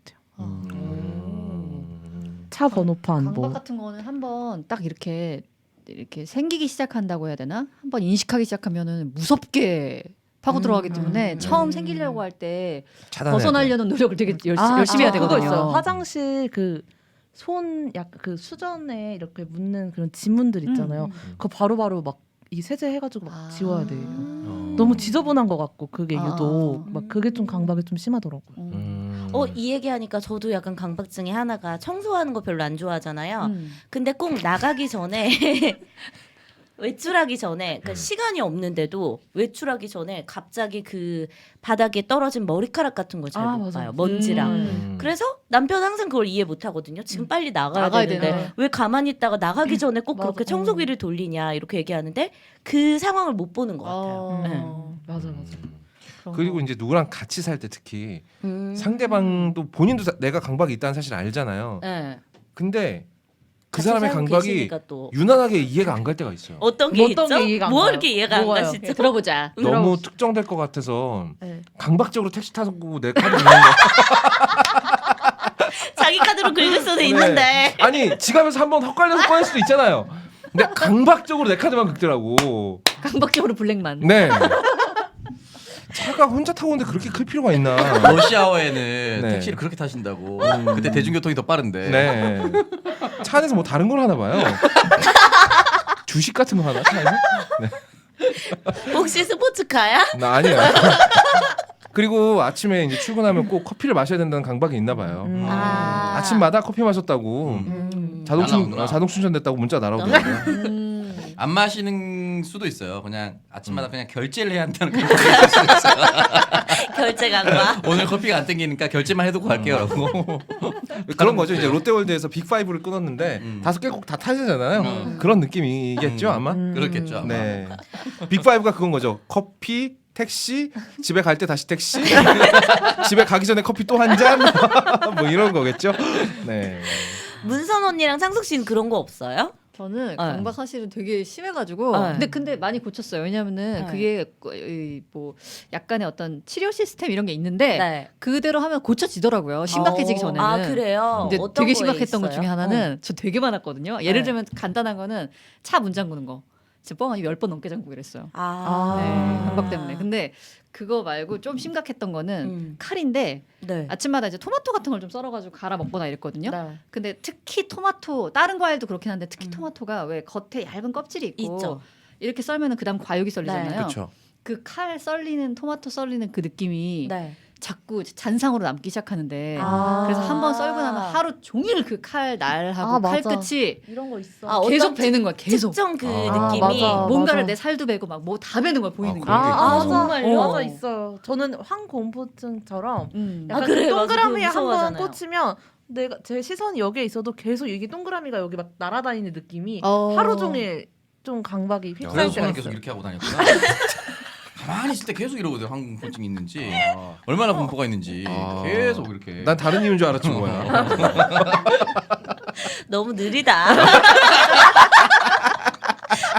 차 번호판 강박 뭐 같은 거는 한번 딱 이렇게 생기기 시작한다고 해야 되나? 한번 인식하기 시작하면은 무섭게 파고 들어가기 때문에 처음 생기려고 할 때 벗어나려는 노력을 되게 열심히 해야 되거든요. 그거 있어요. 화장실 그 손 약간 그 수전에 이렇게 묻는 그런 지문들 있잖아요. 그거 바로바로 막 이 세제 해가지고 막 지워야 돼요. 너무 지저분한 것 같고 그게 유독 막 그게 좀 강박이 좀 심하더라고요. 이 얘기하니까 저도 약간 강박 중에 하나가 청소하는 거 별로 안 좋아하잖아요. 근데 꼭 나가기 전에 외출하기 전에 그러니까 시간이 없는데도 외출하기 전에 갑자기 그 바닥에 떨어진 머리카락 같은 걸 잘 못 맞아. 봐요. 먼지랑. 그래서 남편 항상 그걸 이해 못 하거든요. 지금 빨리 나가야 되는데 되네. 왜 가만히 있다가 나가기 전에 꼭 맞아. 그렇게 청소기를 돌리냐 이렇게 얘기하는데 그 상황을 못 보는 것 같아요. 네. 맞아. 그리고 이제 누구랑 같이 살 때 특히 음. 상대방도 본인도 내가 강박이 있다는 사실 알잖아요. 네. 근데 그 같이 사람의 살고 강박이 계시니까 또. 유난하게 이해가 안 갈 때가 있어요. 어떤 게 어떤 있죠? 게 이해가 안 뭐 가요? 이렇게 이해가 안 뭐가요? 가시죠? 들어보자. 너무 특정될 것 같아서 네. 강박적으로 택시 타고 내 카드 있는 거. 자기 카드로 긁을 수는 네. 있는데. 아니 지갑에서 한번 헛갈려서 꺼낼 수도 있잖아요. 근데 강박적으로 내 카드만 긁더라고. 강박적으로 블랙만. 네. 차가 혼자 타고 오는데 그렇게 클 필요가 있나? 러시아어에는 네. 택시를 그렇게 타신다고. 그때 대중교통이 더 빠른데. 네. 차 안에서 뭐 다른 걸 하나 봐요. 주식 같은 거 하나 차 안에서? 네. 혹시 스포츠카야? 나 아니에요. 그리고 아침에 이제 출근하면 꼭 커피를 마셔야 된다는 강박이 있나 봐요. 아침마다 커피 마셨다고 날아오는구나. 자동 충전됐다고 문자 날아오더라고요. 안 마시는 수도 있어요. 그냥 아침마다 그냥 결제를 해야 한다는 그런 게 있을 수 있어요. 결제 강박. 오늘 커피가 안 땡기니까 결제만 해두고 갈게요라고. 그런 거죠. 이제 롯데월드에서 빅5를 끊었는데 5개 꼭 다 타잖아요. 그런 느낌이겠죠 아마. 그렇겠죠. 아마. 네. 빅5가 그건 거죠. 커피, 택시, 집에 갈 때 다시 택시, 집에 가기 전에 커피 또 한 잔, 뭐 이런 거겠죠. 네. 문선 언니랑 상숙 씨는 그런 거 없어요? 저는 강박 사실은 되게 심해가지고 근데 많이 고쳤어요. 왜냐면은 그게 뭐 약간의 어떤 치료 시스템 이런 게 있는데 네. 그대로 하면 고쳐지더라고요. 심각해지기 전에는. 아 그래요? 근데 어떤 되게 거에 심각했던 것 있어요? 중에 하나는 저 되게 많았거든요. 예를 네. 들면 간단한 거는 차 문 잠그는 거. 진짜 뻥 아니고 10번 넘게 잠그고 이랬어요. 네, 강박 때문에. 근데 그거 말고 좀 심각했던 거는 칼인데 네. 아침마다 이제 토마토 같은 걸 좀 썰어가지고 갈아 먹거나 이랬거든요. 네. 근데 특히 토마토 다른 과일도 그렇긴 한데 특히 토마토가 왜 겉에 얇은 껍질이 있고 있죠. 이렇게 썰면은 그다음 과육이 썰리잖아요. 그렇죠. 그 칼 썰리는 토마토 썰리는 그 느낌이 네. 자꾸 잔상으로 남기 시작하는데 아. 그래서 한번 썰고 나면 하루 종일 그 칼 날하고 칼 맞아. 끝이 이런 거 있어. 아, 계속 어떤 베는 거야. 계속 특정 그 아, 느낌이 맞아. 뭔가를 내 살도 베고 막 뭐 다 베는 거야 보이는 게. 그런 게 있구나. 정말요? 맞아 있어요. 저는 황공포증처럼 아, 약간 그래, 맞아. 동그라미에 그거 한 번 무서워하잖아요. 꽂히면 내가 제 시선이 여기에 있어도 계속 이게 동그라미가 여기 막 날아다니는 느낌이 어. 하루 종일 좀 강박이 휩싸일 그래서 때가 저는 계속 있어요. 이렇게 하고 다녔구나. 가만히 있을 때 계속 이러거든. 항공포증 있는지 얼마나 공포가 있는지 아. 계속 이렇게. 난 다른 이유인 줄 알았지 뭐야. 너무 느리다.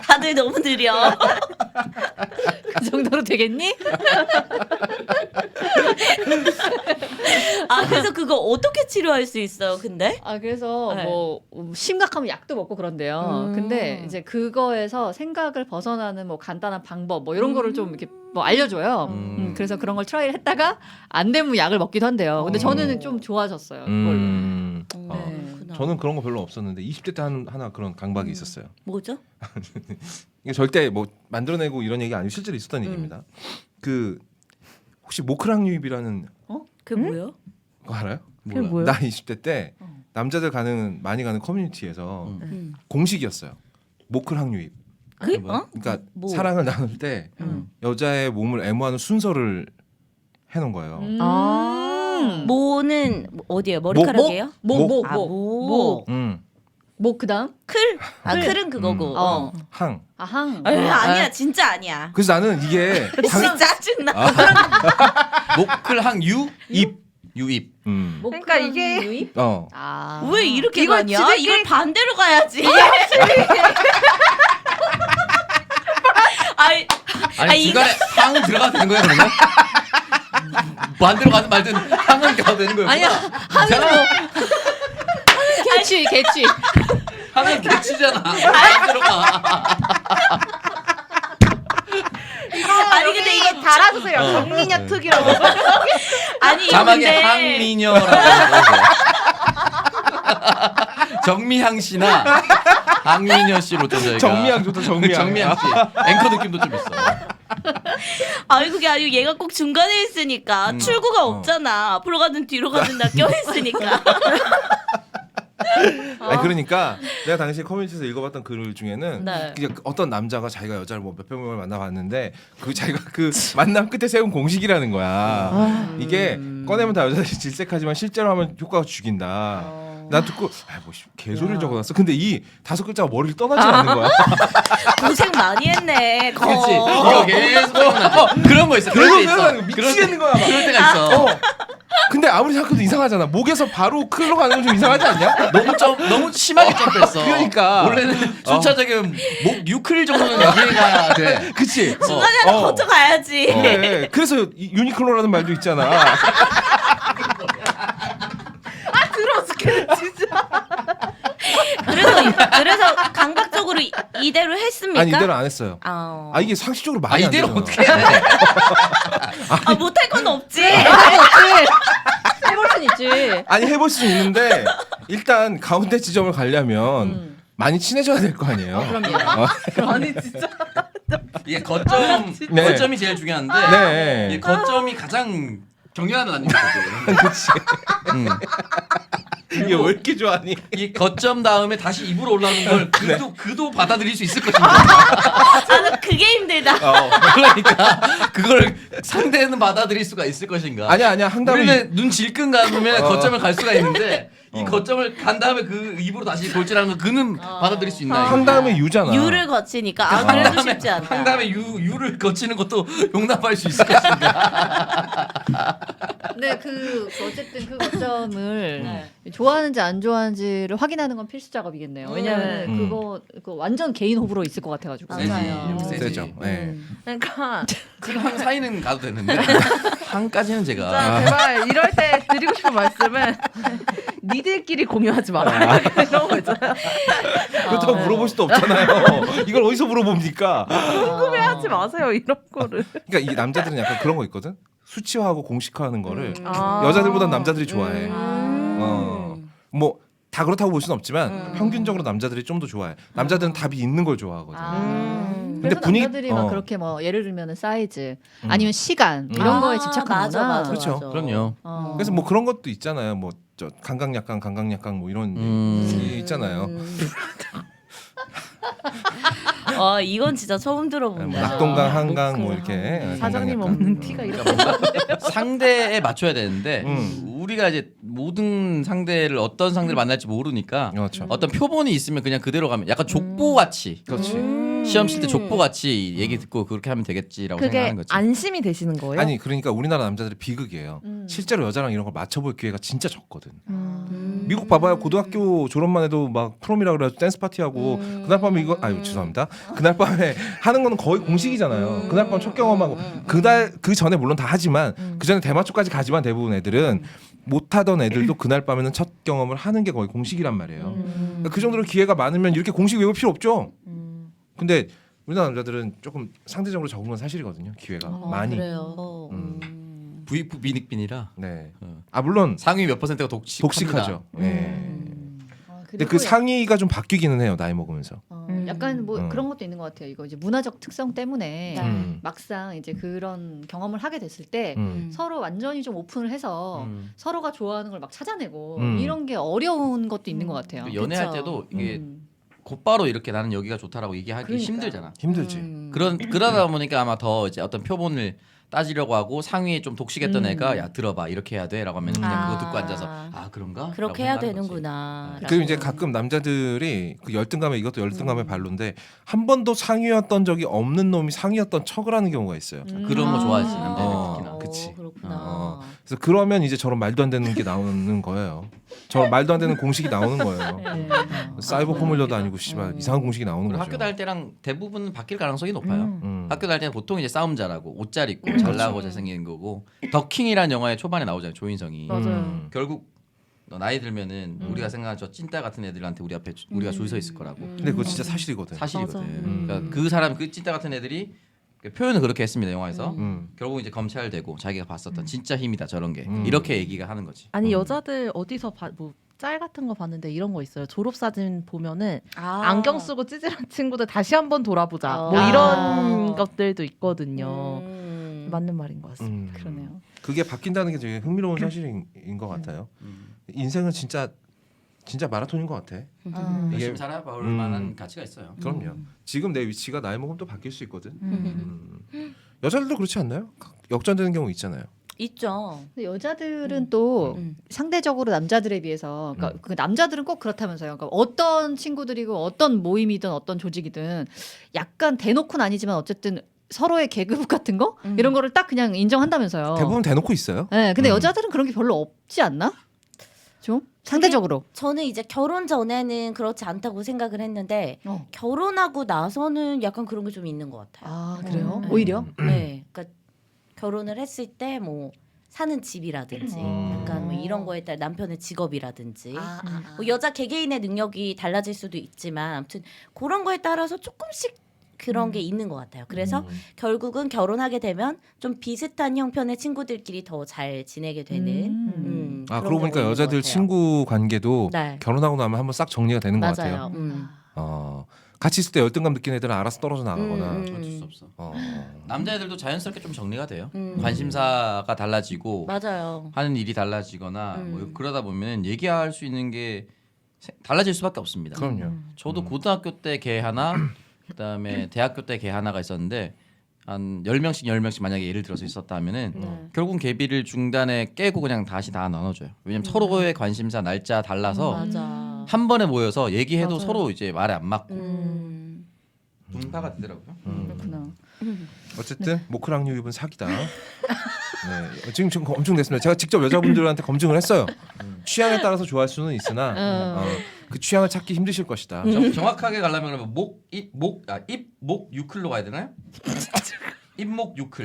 다들 너무 느려. 그 정도로 되겠니? 아 그래서 그거 어떻게 치료할 수 있어요? 근데 아 그래서 네. 뭐 심각하면 약도 먹고 그런데요. 근데 이제 그거에서 생각을 벗어나는 뭐 간단한 방법 뭐 이런 거를 좀 이렇게 뭐 알려줘요. 그래서 그런 걸 트라이를 했다가 안 되면 약을 먹기도 한대요. 근데 저는 좀 좋아졌어요. 그걸로. 그렇구나. 저는 그런 거 별로 없었는데 20대 때 하나 그런 강박이 있었어요. 뭐죠? 이게 절대 뭐 만들어내고 이런 얘기 아니고 실제로 있었던 얘기입니다. 그 혹시 모크랑유입이라는 그게 뭐예요? 거 알아요? 그게 뭐예요? 나 20대 때 남자들 많이 가는 커뮤니티에서 공식이었어요. 모크랑유입. 그 뭐야? 그러니까 뭐? 사랑을 나눌 때 여자의 몸을 애무하는 순서를 해놓은 거예요. 모는 어디예요? 머리카락이에요? 목. 아, 모. 목 그다음? 클? 아, 클은 그거고. 항. 아항. 아니야, 진짜 아니야. 그래서 나는 이게 진짜 짜증나. 목클항 유? 입. 유입. 목 그러니까 이게- 유입? 어. 아. 왜 이렇게 이걸 가냐? 진짜 이걸 반대로 가야지. 아니, 아니 중간에 항 들어가도 되는 거야 그러면? 반대로 가든 말든 항은 가도 되는 거야. 아니야. 항은 뭐 개취. 항은 개치잖아. 반대로 가. 아니 근데 이거 달아주세요. 정민여 특이라고. 아니 자막에 근데 항미녀라고 해서 정미향 씨나 항미녀 씨로 좀 저희가 정미향 좋다, 정미향. 정미향 씨 앵커 느낌도 좀 있어. 아니 그게 아니고 얘가 꼭 중간에 있으니까 출구가 없잖아. 앞으로 가든 뒤로 가든 다 껴있으니까. 아니 그러니까 내가 당시 커뮤니티에서 읽어봤던 글 중에는 네. 그냥 어떤 남자가 자기가 여자를 뭐 몇백 명을 만나봤는데 그 자기가 그 만남 끝에 세운 공식이라는 거야. 이게 꺼내면 다 여자들이 질색하지만 실제로 하면 효과가 죽인다. 나 듣고 뭐 개소리를 적어놨어. 근데 이 5글자가 머리를 떠나지 않는 거야. 고생 많이 했네. 그렇지. 이거 계속 생각나. 그런 거 있어. 그럴 때 있어. 미치겠는 거야. 막. 그럴 때가 있어. 근데 아무리 생각해도 이상하잖아. 목에서 바로 클로 가는 건 좀 이상하지 않냐? 너무 심하게 점프했어. 그러니까. 원래는 순차적인 목 6클 정도는 이해가 돼. 그치? 중간에 하나 거쳐 가야지. 그래. 그래서 유니클로라는 말도 있잖아. 그래서 감각적으로 이대로 했습니까? 아니 이대로 안 했어요. 아, 아 이게 상식적으로 아 말이 안 이대로 되잖아. 어떻게 해? 아 못할 건 없지. 해볼 순 있지. 아니 해볼 수 있는데 일단 가운데 지점을 가려면 많이 친해져야 될 거 아니에요. 그럼요. 아니 진짜. 이게 거점이 제일 중요한데 네. 이 거점이 가장 정렬하는 아니거든. 그치. 이게 왜 이렇게 좋아하니? 이 거점 다음에 다시 입으로 올라오는 걸 그도 받아들일 수 있을 것인가. 나는 그게 힘들다. 그러니까 그걸 상대는 받아들일 수가 있을 것인가. 아니야 항담이 우리는 눈 질끈 감으면 거점을 갈 수가 있는데 이 거점을 간 다음에 그 입으로 다시 돌진하는 거 그는 받아들일 수 있나. 항담의 유잖아. 유를 거치니까 아 그래도 쉽지 않다. 한 다음에 유를 거치는 것도 용납할 수 있을 것인가. 네, 어쨌든 그 거점을 좋아하는지 안 좋아하는지를 확인하는 건 필수 작업이겠네요. 왜냐하면 그거 완전 개인 호불호 있을 것 같아가지고. 맞아요. 세지. 세죠. 네. 그러니까 항 사이는 가도 되는데 항까지는 제가 진짜 제발 이럴 때 드리고 싶은 말씀은 니들끼리 공유하지 마라. 이런 거 있잖아요. 그렇다고 물어볼 수도 없잖아요. 이걸 어디서 물어봅니까? 궁금해하지 마세요 이런 거를. 그러니까 이 남자들은 약간 그런 거 있거든. 수치화하고 공식화하는 거를 아. 여자들보단 남자들이 좋아해. 뭐 다 그렇다고 볼 수는 없지만 평균적으로 남자들이 좀 더 좋아해. 남자들은 답이 있는 걸 좋아하거든. 그래서 분위기- 남자들이 막 그렇게 뭐 예를 들면 사이즈 아니면 시간 이런 거에 집착하는구나. 맞아. 그렇죠. 그럼요. 그래서 뭐 그런 것도 있잖아요. 뭐 저 강강약강 뭐 이런 게 있잖아요. 이건 진짜 처음 뭐 들어본다. 낙동강, 한강 뭐 이렇게 사장님 강강약강. 없는 티가 이렇게. 상대에 맞춰야 되는데 음. 우리가 이제 모든 상대를 어떤 상대를 만날지 모르니까 그렇죠. 어떤 표본이 있으면 그냥 그대로 가면 약간 족보 같이 그렇지. 시험 칠 때 족보 같이 얘기 듣고 그렇게 하면 되겠지라고 그게 생각하는 거지. 안심이 되시는 거예요? 아니 그러니까 우리나라 남자들이 비극이에요. 실제로 여자랑 이런 걸 맞춰볼 기회가 진짜 적거든. 미국 봐봐요. 고등학교 졸업만 해도 막 프롬이라 그래서 댄스 파티하고 그날 밤에 이거 죄송합니다. 그날 밤에 하는 거는 거의 공식이잖아요. 그날 밤 첫 경험하고 그 전에 물론 다 하지만 그 전에 대마초까지 가지만 대부분 애들은 못 하던 애들도 그날 밤에는 첫 경험을 하는 게 거의 공식이란 말이에요. 그러니까 그 정도로 기회가 많으면 이렇게 공식 외울 필요 없죠. 근데 우리나라 남자들은 조금 상대적으로 적은 건 사실이거든요. 기회가 많이. 그래요. 부익부 빈익빈이라 네. 아 물론 상위 몇 퍼센트가 독식하죠. 네. 근데 그리고 그 상의가 좀 바뀌기는 해요. 나이 먹으면서. 약간 뭐 그런 것도 있는 것 같아요. 이거 이제 문화적 특성 때문에 네. 막상 이제 그런 경험을 하게 됐을 때 서로 완전히 좀 오픈을 해서 서로가 좋아하는 걸 막 찾아내고 이런 게 어려운 것도 있는 것 같아요. 연애할 그쵸. 때도 이게 곧바로 이렇게 나는 여기가 좋다라고 얘기하기 그러니까. 힘들잖아. 힘들지. 그러다 보니까 아마 더 이제 어떤 표본을 따지려고 하고 상위에 좀 독식했던 애가 야 들어봐 이렇게 해야 돼라고 하면 그냥 그거 듣고 앉아서 아 그런가? 그렇게 라고 해야 생각하는 거지. 되는구나. 그리고 이제 가끔 남자들이 그 열등감에 이것도 열등감의 반론데 한 번도 상위였던 적이 없는 놈이 상위였던 척을 하는 경우가 있어요. 그런 거 좋아하지 남자들 어. 특히나. 그치. 그렇구나. 그래서 그러면 이제 저런 말도 안 되는 게 나오는 거예요. 저런 말도 안 되는 공식이 나오는 거예요. 네. 사이버 포뮬러도 아니고 씨발 이상한 공식이 나오는 그리고 거죠. 학교 다닐 때랑 대부분 바뀔 가능성이 높아요. 음. 학교 다닐 때는 보통 이제 싸움 잘하고 옷 잘 입고 잘나고 잘생긴 거고 더킹이라는 영화의 초반에 나오잖아요 조인성이. 맞아요. 결국 너 나이 들면은 우리가 생각한 저 찐따 같은 애들한테 우리 앞에 우리가 줄 서 있을 거라고 근데 그거 진짜 사실이거든. 사실이거든. 맞아. 그러니까 그 사람 그 찐따 같은 애들이 표현을 그렇게 했습니다 영화에서. 음. 결국 이제 검찰되고 자기가 봤었던 진짜 힘이다 저런 게 음. 이렇게 얘기가 하는 거지. 아니 여자들 어디서 뭐 짤 같은 거 봤는데 이런 거 있어요. 졸업 사진 보면은 아. 안경 쓰고 찌질한 친구들 다시 한번 돌아보자. 뭐 아. 이런 것들도 있거든요. 음. 맞는 말인 것 같습니다. 그러네요. 그게 바뀐다는 게 되게 흥미로운 사실인 것 같아요. 인생은 진짜 마라톤인 것 같아. 아. 이게- 열심히 살아볼 음. 만한 가치가 있어요. 그럼요. 지금 내 위치가 나이 먹으면 또 바뀔 수 있거든. 음. 여자들도 그렇지 않나요? 역전되는 경우 있잖아요. 있죠. 근데 여자들은 또 음. 상대적으로 남자들에 비해서 그러니까 그 남자들은 꼭 그렇다면서요. 그러니까 어떤 친구들이고 어떤 모임이든 어떤 조직이든 약간 대놓고는 아니지만 어쨌든 서로의 계급 같은 거 이런 거를 딱 그냥 인정한다면서요. 대부분 대놓고 있어요. 네, 근데 음. 여자들은 그런 게 별로 없지 않나? 좀 상대적으로. 저는 이제 결혼 전에는 그렇지 않다고 생각을 했는데 어. 결혼하고 나서는 약간 그런 게 좀 있는 것 같아요. 아 그래요? 음. 오히려? 네, 그러니까 결혼을 했을 때 뭐 사는 집이라든지 약간 뭐 이런 거에 따라 남편의 직업이라든지 뭐 여자 개개인의 능력이 달라질 수도 있지만 아무튼 그런 거에 따라서 조금씩 그런 게 있는 것 같아요. 그래서 결국은 결혼하게 되면 좀 비슷한 형편의 친구들끼리 더 잘 지내게 되는. 아 그런 그러고 보니까 경우가 있는 여자들 것 같아요. 친구 관계도 네. 결혼하고 나면 한번 싹 정리가 되는 것 같아요. 맞아요. 같이 있을 때 열등감 느끼는 애들은 알아서 떨어져 나가거나. 어쩔 수 없어. 어. 남자애들도 자연스럽게 좀 정리가 돼요. 음. 관심사가 달라지고 맞아요. 하는 일이 달라지거나 뭐 그러다 보면 얘기할 수 있는 게 달라질 수밖에 없습니다. 그럼요. 저도 고등학교 때 개 하나, 그다음에 대학교 때 개 하나가 있었는데 한 10명씩 만약에 예를 들어서 있었다 하면은 결국은 개비를 중간에 깨고 그냥 다시 다 나눠줘요. 왜냐면 서로의 관심사 날짜 달라서 맞아. 한 번에 모여서 얘기해도 맞아요. 서로 이제 말에 안 맞고 분파가 되더라고요. 그렇구나. 어쨌든 모크랑류 입은 사기다. 네, 지금 검증됐습니다. 제가 직접 여자분들한테 검증을 했어요. 취향에 따라서 좋아할 수는 있으나 그 취향을 찾기 힘드실 것이다. 정확하게 가려면 그러면 입목 유클로 가야 되나요? 입목 유클.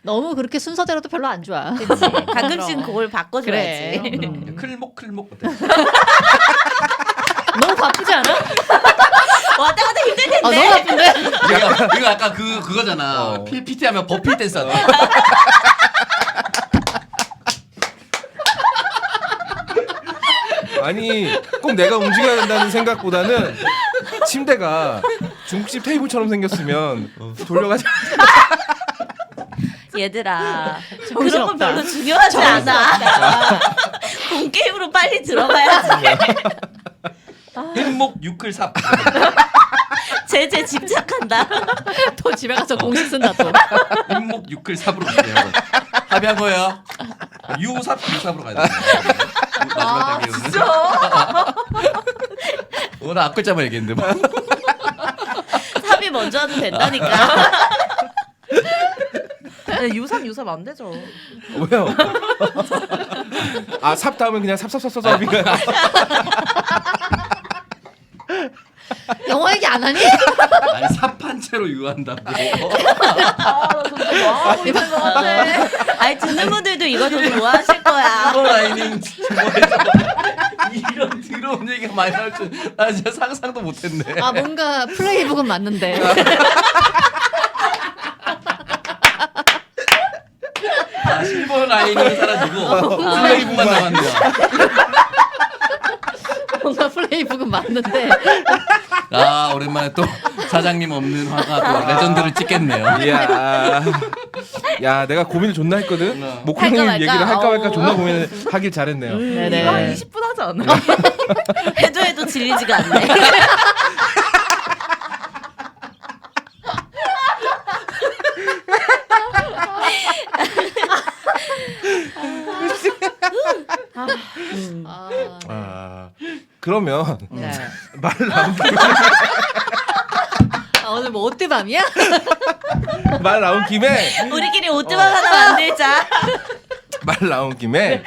너무 그렇게 순서대로도 별로 안 좋아. 그치. 가끔씩 그걸 바꿔줘야지. 그래. 클목 어때? 너무 바쁘지 않아? 왔다 갔다 힘들 텐데. 너무 바쁜데? 이거 약간 그거잖아. PT 하면 버피 댄스 하는. 아니 꼭 내가 움직여야 된다는 생각보다는 침대가 중국집 테이블처럼 생겼으면 돌려가자. 얘들아 그런 건 정신없다. 별로 중요하지 않아. 본 게임으로 빨리 들어가야지. 입목 유클 삽. 제재 집착한다. 또 집에 가서 공식 쓴다 또. 입목 유클 삽으로 갈게요. 합의한 거예요. 유삽 유삽으로 가야 돼. 마지막 단계는. 오늘 앞글자만 얘기했는데 뭐. 삽이 먼저 하도 된다니까. 유삽 안 되죠. 왜요? 아삽 다음에 그냥 삽삽삽삽삽인가요? 영화 얘기 안 하니? 아니 삽한 채로 유한다고. 하고 있는 것 같아. 아니 듣는 분들도 이거 좀 좋아하실 거야. 라이닝 뭐해서 이런 더러운 얘기가 많이 나올 줄 나 진짜 상상도 못했네. 아 뭔가 플레이북은 맞는데. 실버 라이닝은 사라지고 플레이북만 남았네요. 뭔가 플레이북은 맞는데. 아 오랜만에 또 사장님 없는 화가 또 레전드를 찍겠네요. 야 내가 고민을 존나 했거든. 할까 모크랑류 말까? 얘기를 할까 말까 어. 존나 고민을 하길 잘했네요. 네네. 이거 한 20분 하지 않아요? 해도 질리지가 않네. 그러면 네. 말 나온 김에 아, 오늘 뭐 오뜨밤이야? 말 나온 김에 우리끼리 오뜨만 하나 만들자. 말 나온 김에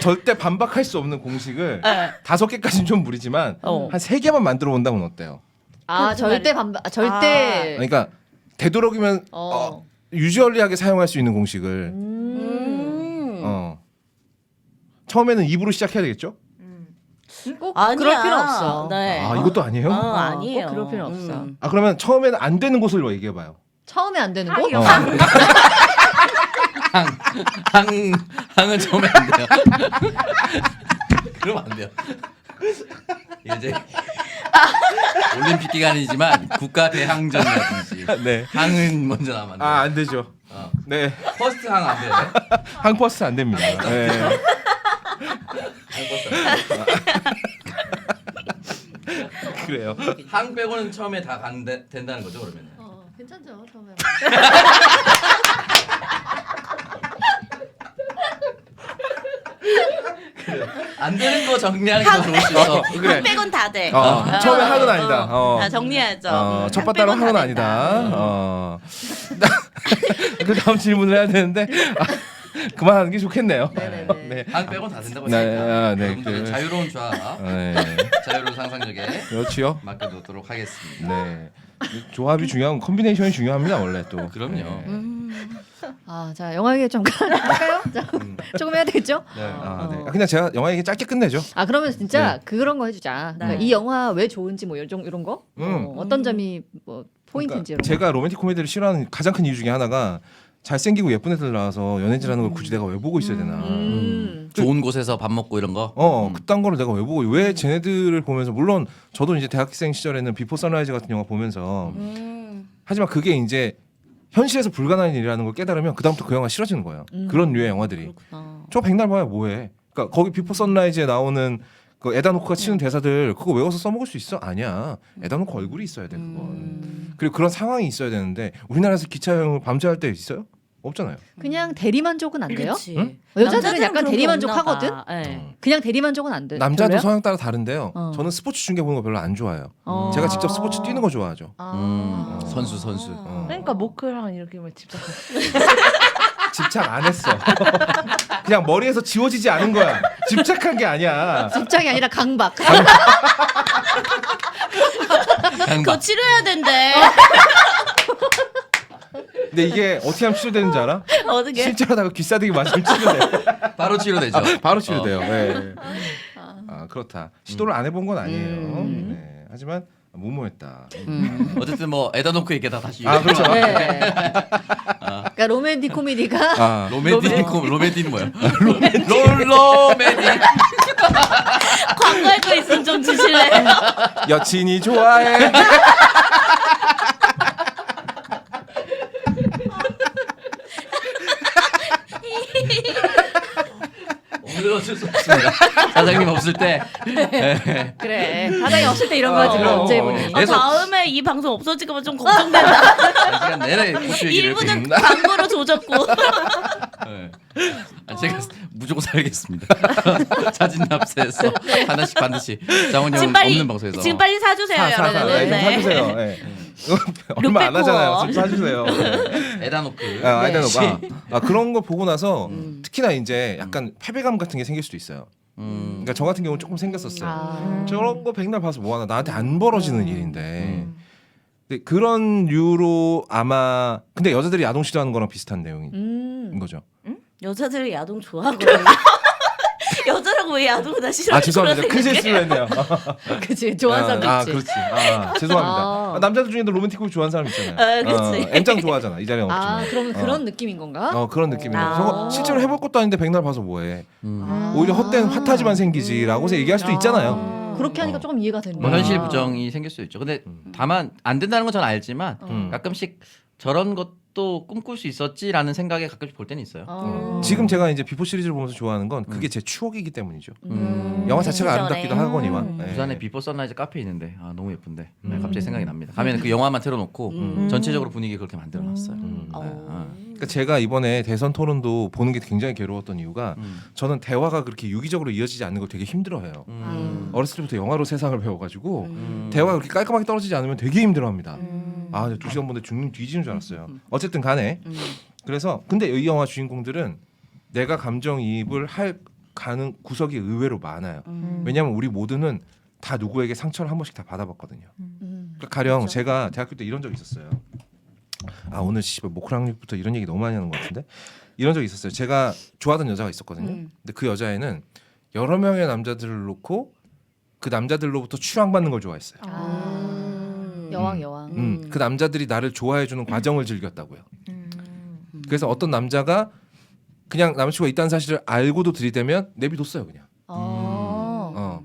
절대 반박할 수 없는 공식을 5개까지는 좀 무리지만 한 3개만 만들어 본다면 어때요? 아 그렇게 절대 반박 절대. 그러니까 되도록이면 유저리하게 사용할 수 있는 공식을 처음에는 입으로 시작해야 되겠죠? 꼭 아니야. 그럴 필요 없어. 네. 아 이것도 아니에요? 아니에요. 꼭 그럴 필요 없어. 아 그러면 처음에는 안 되는 곳을 얘기해봐요. 처음에 안 되는 거? 항은 처음에 안 돼요. 그러면 안 돼요. 이제 올림픽 기간이지만 국가 대항전이라든지 네. 항은 먼저 나면 안 돼요. 아 안 되죠. 네. 퍼스트 항 안 돼요. 항퍼스트 안 됩니다. 네. 그래요. 항 빼고는 처음에 다 된다는 거죠 그러면. 괜찮죠 처음에. 안 되는 거 정리하는 게 더 좋을 수 있어. 그래. 한 백은 다 돼. 처음에 항은 아니다. 다 정리해야죠. 첫 바다로 항은 아니다. 그 다음 질문을 해야 되는데 그만하는 게 좋겠네요. 네네네. 네. 항 빼고는 다 된다고 네, 했으니까 네, 여러분들의 그- 자유로운 조합, 네. 자유로운 상상력에 그렇지요. 맡겨두도록 하겠습니다. 네. 조합이 중요한 컨비네이션이 중요합니다 원래 또. 그럼요. 네. 자 영화 얘기 잠깐 할까요? 자, 조금 해야 되겠죠? 네. 네. 그냥 제가 영화 얘기 짧게 끝내죠. 그러면 진짜 그런 거 해주자. 그러니까 이 영화 왜 좋은지 뭐 이런 거 어떤 점이 뭐 포인트인지 이런 거. 제가 로맨틱 코미디를 싫어하는 가장 큰 이유 중에 하나가 잘생기고 예쁜 애들 나와서 연애질하는 걸 굳이 내가 왜 보고 있어야 되나. 좋은 곳에서 밥 먹고 이런 거. 그딴 거를 내가 왜 보고 왜 쟤네들을 보면서 물론 저도 이제 대학생 시절에는 비포 선라이즈 같은 영화 보면서 하지만 그게 이제 현실에서 불가능한 일이라는 걸 깨달으면 그다음부터 그 영화 싫어지는 거예요. 그런 류의 영화들이. 저 백날 봐야 뭐해. 그러니까 거기 비포 선라이즈에 나오는 그 에다 노크가 치는 대사들 그거 외워서 써먹을 수 있어? 아니야. 에다 노크 얼굴이 있어야 돼 그건. 그리고 그런 상황이 있어야 되는데 우리나라에서 기차 여행을 밤새 할 때 있어요? 없잖아요. 그냥 대리만족은 안 돼요? 그치. 응? 여자들은 약간 그런 게 대리만족 없나 봐. 하거든? 네. 그냥 대리만족은 안 돼. 남자도 별로야? 성향 따라 다른데요. 어. 저는 스포츠 중계 보는 거 별로 안 좋아해요. 제가 직접 스포츠 뛰는 거 좋아하죠. 선수. 그러니까 모크랑 이렇게 막 집착. 집착 안 했어. 그냥 머리에서 지워지지 않은 거야. 집착한 게 아니야. 집착이 아니라 강박. 그거 치료해야 된대. 근데 이게 어떻게 하면 치료되는지 알아? 어떻게? 실제로 하다가 귀싸대기 맞으면 치료돼. 바로 치료되죠. 바로 치료돼요. 네. 그렇다. 시도를 안 해본 건 아니에요. 네. 하지만 무모했다. 어쨌든 뭐 에다 놓고 얘기 다 다시. 그렇죠. 네. 그러니까 로맨틱 코미디가 로맨틱은 뭐야? 로맨틱. 광고할 거 있으면 좀 주실래요? 여친이 좋아해. 오늘 어쩔 수 없습니다. 사장님 없을 때. 그래 사장이 없을 때 이런 거지 그럼 언제 해보니. 계속- 다음에 이 방송 없어질까봐 좀 걱정된다. 시간 내내 고추 얘기를. 1부는 광고로 조졌고. 네. 제가 무조건 살겠습니다. 사진 납세해서 하나씩 반드시 장원영 지금 빨리 없는 방송에서. 지금 빨리 사주세요, 여러분. 네, 좀 사주세요. 네. 얼마 안 하잖아요. 좀 사주세요. 에다 놓고. 그런 거 보고 나서 특히나 이제 약간 패배감 같은 게 생길 수도 있어요. 그러니까 저 같은 경우는 조금 생겼었어요. 저런 거 백날 봐서 뭐하나 나한테 안 벌어지는 일인데. 근데 그런 류로 아마 근데 여자들이 야동 싫어하는 거랑 비슷한 내용인 거죠. 여자들이 야동 좋아하거든요. 여자라고 왜 야동을 다 싫어해? 죄송합니다. 큰 실수를 했네요. 그치 좋아하는 사람도 있지. 그렇지. 죄송합니다. 남자들 중에도 로맨틱 코미디 좋아하는 사람 있잖아요. 그치. M장 좋아하잖아. 이 자리에 없지만. 그럼 그런 느낌인 건가? 그런 느낌이에요. 아. 저거 실제로 해볼 것도 아닌데 백날 봐서 뭐해. 오히려 헛된 화타지만 생기지라고 해서 얘기할 수도 있잖아요. 그렇게 하니까 조금 이해가 된다. 뭐 현실 부정이 생길 수 있죠. 근데 다만 안 된다는 건 저는 알지만 가끔씩 저런 것 또 꿈꿀 수 있었지라는 생각에 가끔씩 볼 때는 있어요. 지금 제가 이제 비포 시리즈를 보면서 좋아하는 건 그게 제 추억이기 때문이죠. 음. 영화 자체가 시절에. 아름답기도 하거니와. 네. 부산에 비포 선라이즈 카페 있는데 너무 예쁜데 갑자기 생각이 납니다. 가면 그 영화만 틀어놓고 전체적으로 분위기 그렇게 만들어놨어요. 그러니까 제가 이번에 대선 토론도 보는 게 굉장히 괴로웠던 이유가 저는 대화가 그렇게 유기적으로 이어지지 않는 걸 되게 힘들어해요. 어렸을 때부터 영화로 세상을 배워가지고 대화가 그렇게 깔끔하게 떨어지지 않으면 되게 힘들어합니다. 아, 2시간 보는데 죽는 뒤지는 줄 알았어요. 어쨌든 간에 그래서 근데 이 영화 주인공들은 내가 감정이입을 할 가는 구석이 의외로 많아요. 왜냐하면 우리 모두는 다 누구에게 상처를 한 번씩 다 받아봤거든요. 그러니까 가령 그렇죠. 제가 대학교 때 이런 적 있었어요. 아 오늘 씨발 모크랑육부터 이런 얘기 너무 많이 하는 것 같은데 이런 적이 있었어요. 제가 좋아하던 여자가 있었거든요. 근데 그 여자애는 여러 명의 남자들을 놓고 그 남자들로부터 추앙받는 걸 좋아했어요. 여왕. 그 남자들이 나를 좋아해주는 과정을 즐겼다고요. 그래서 어떤 남자가 그냥 남자친구가 있다는 사실을 알고도 들이대면 내비뒀어요 그냥. 그러니까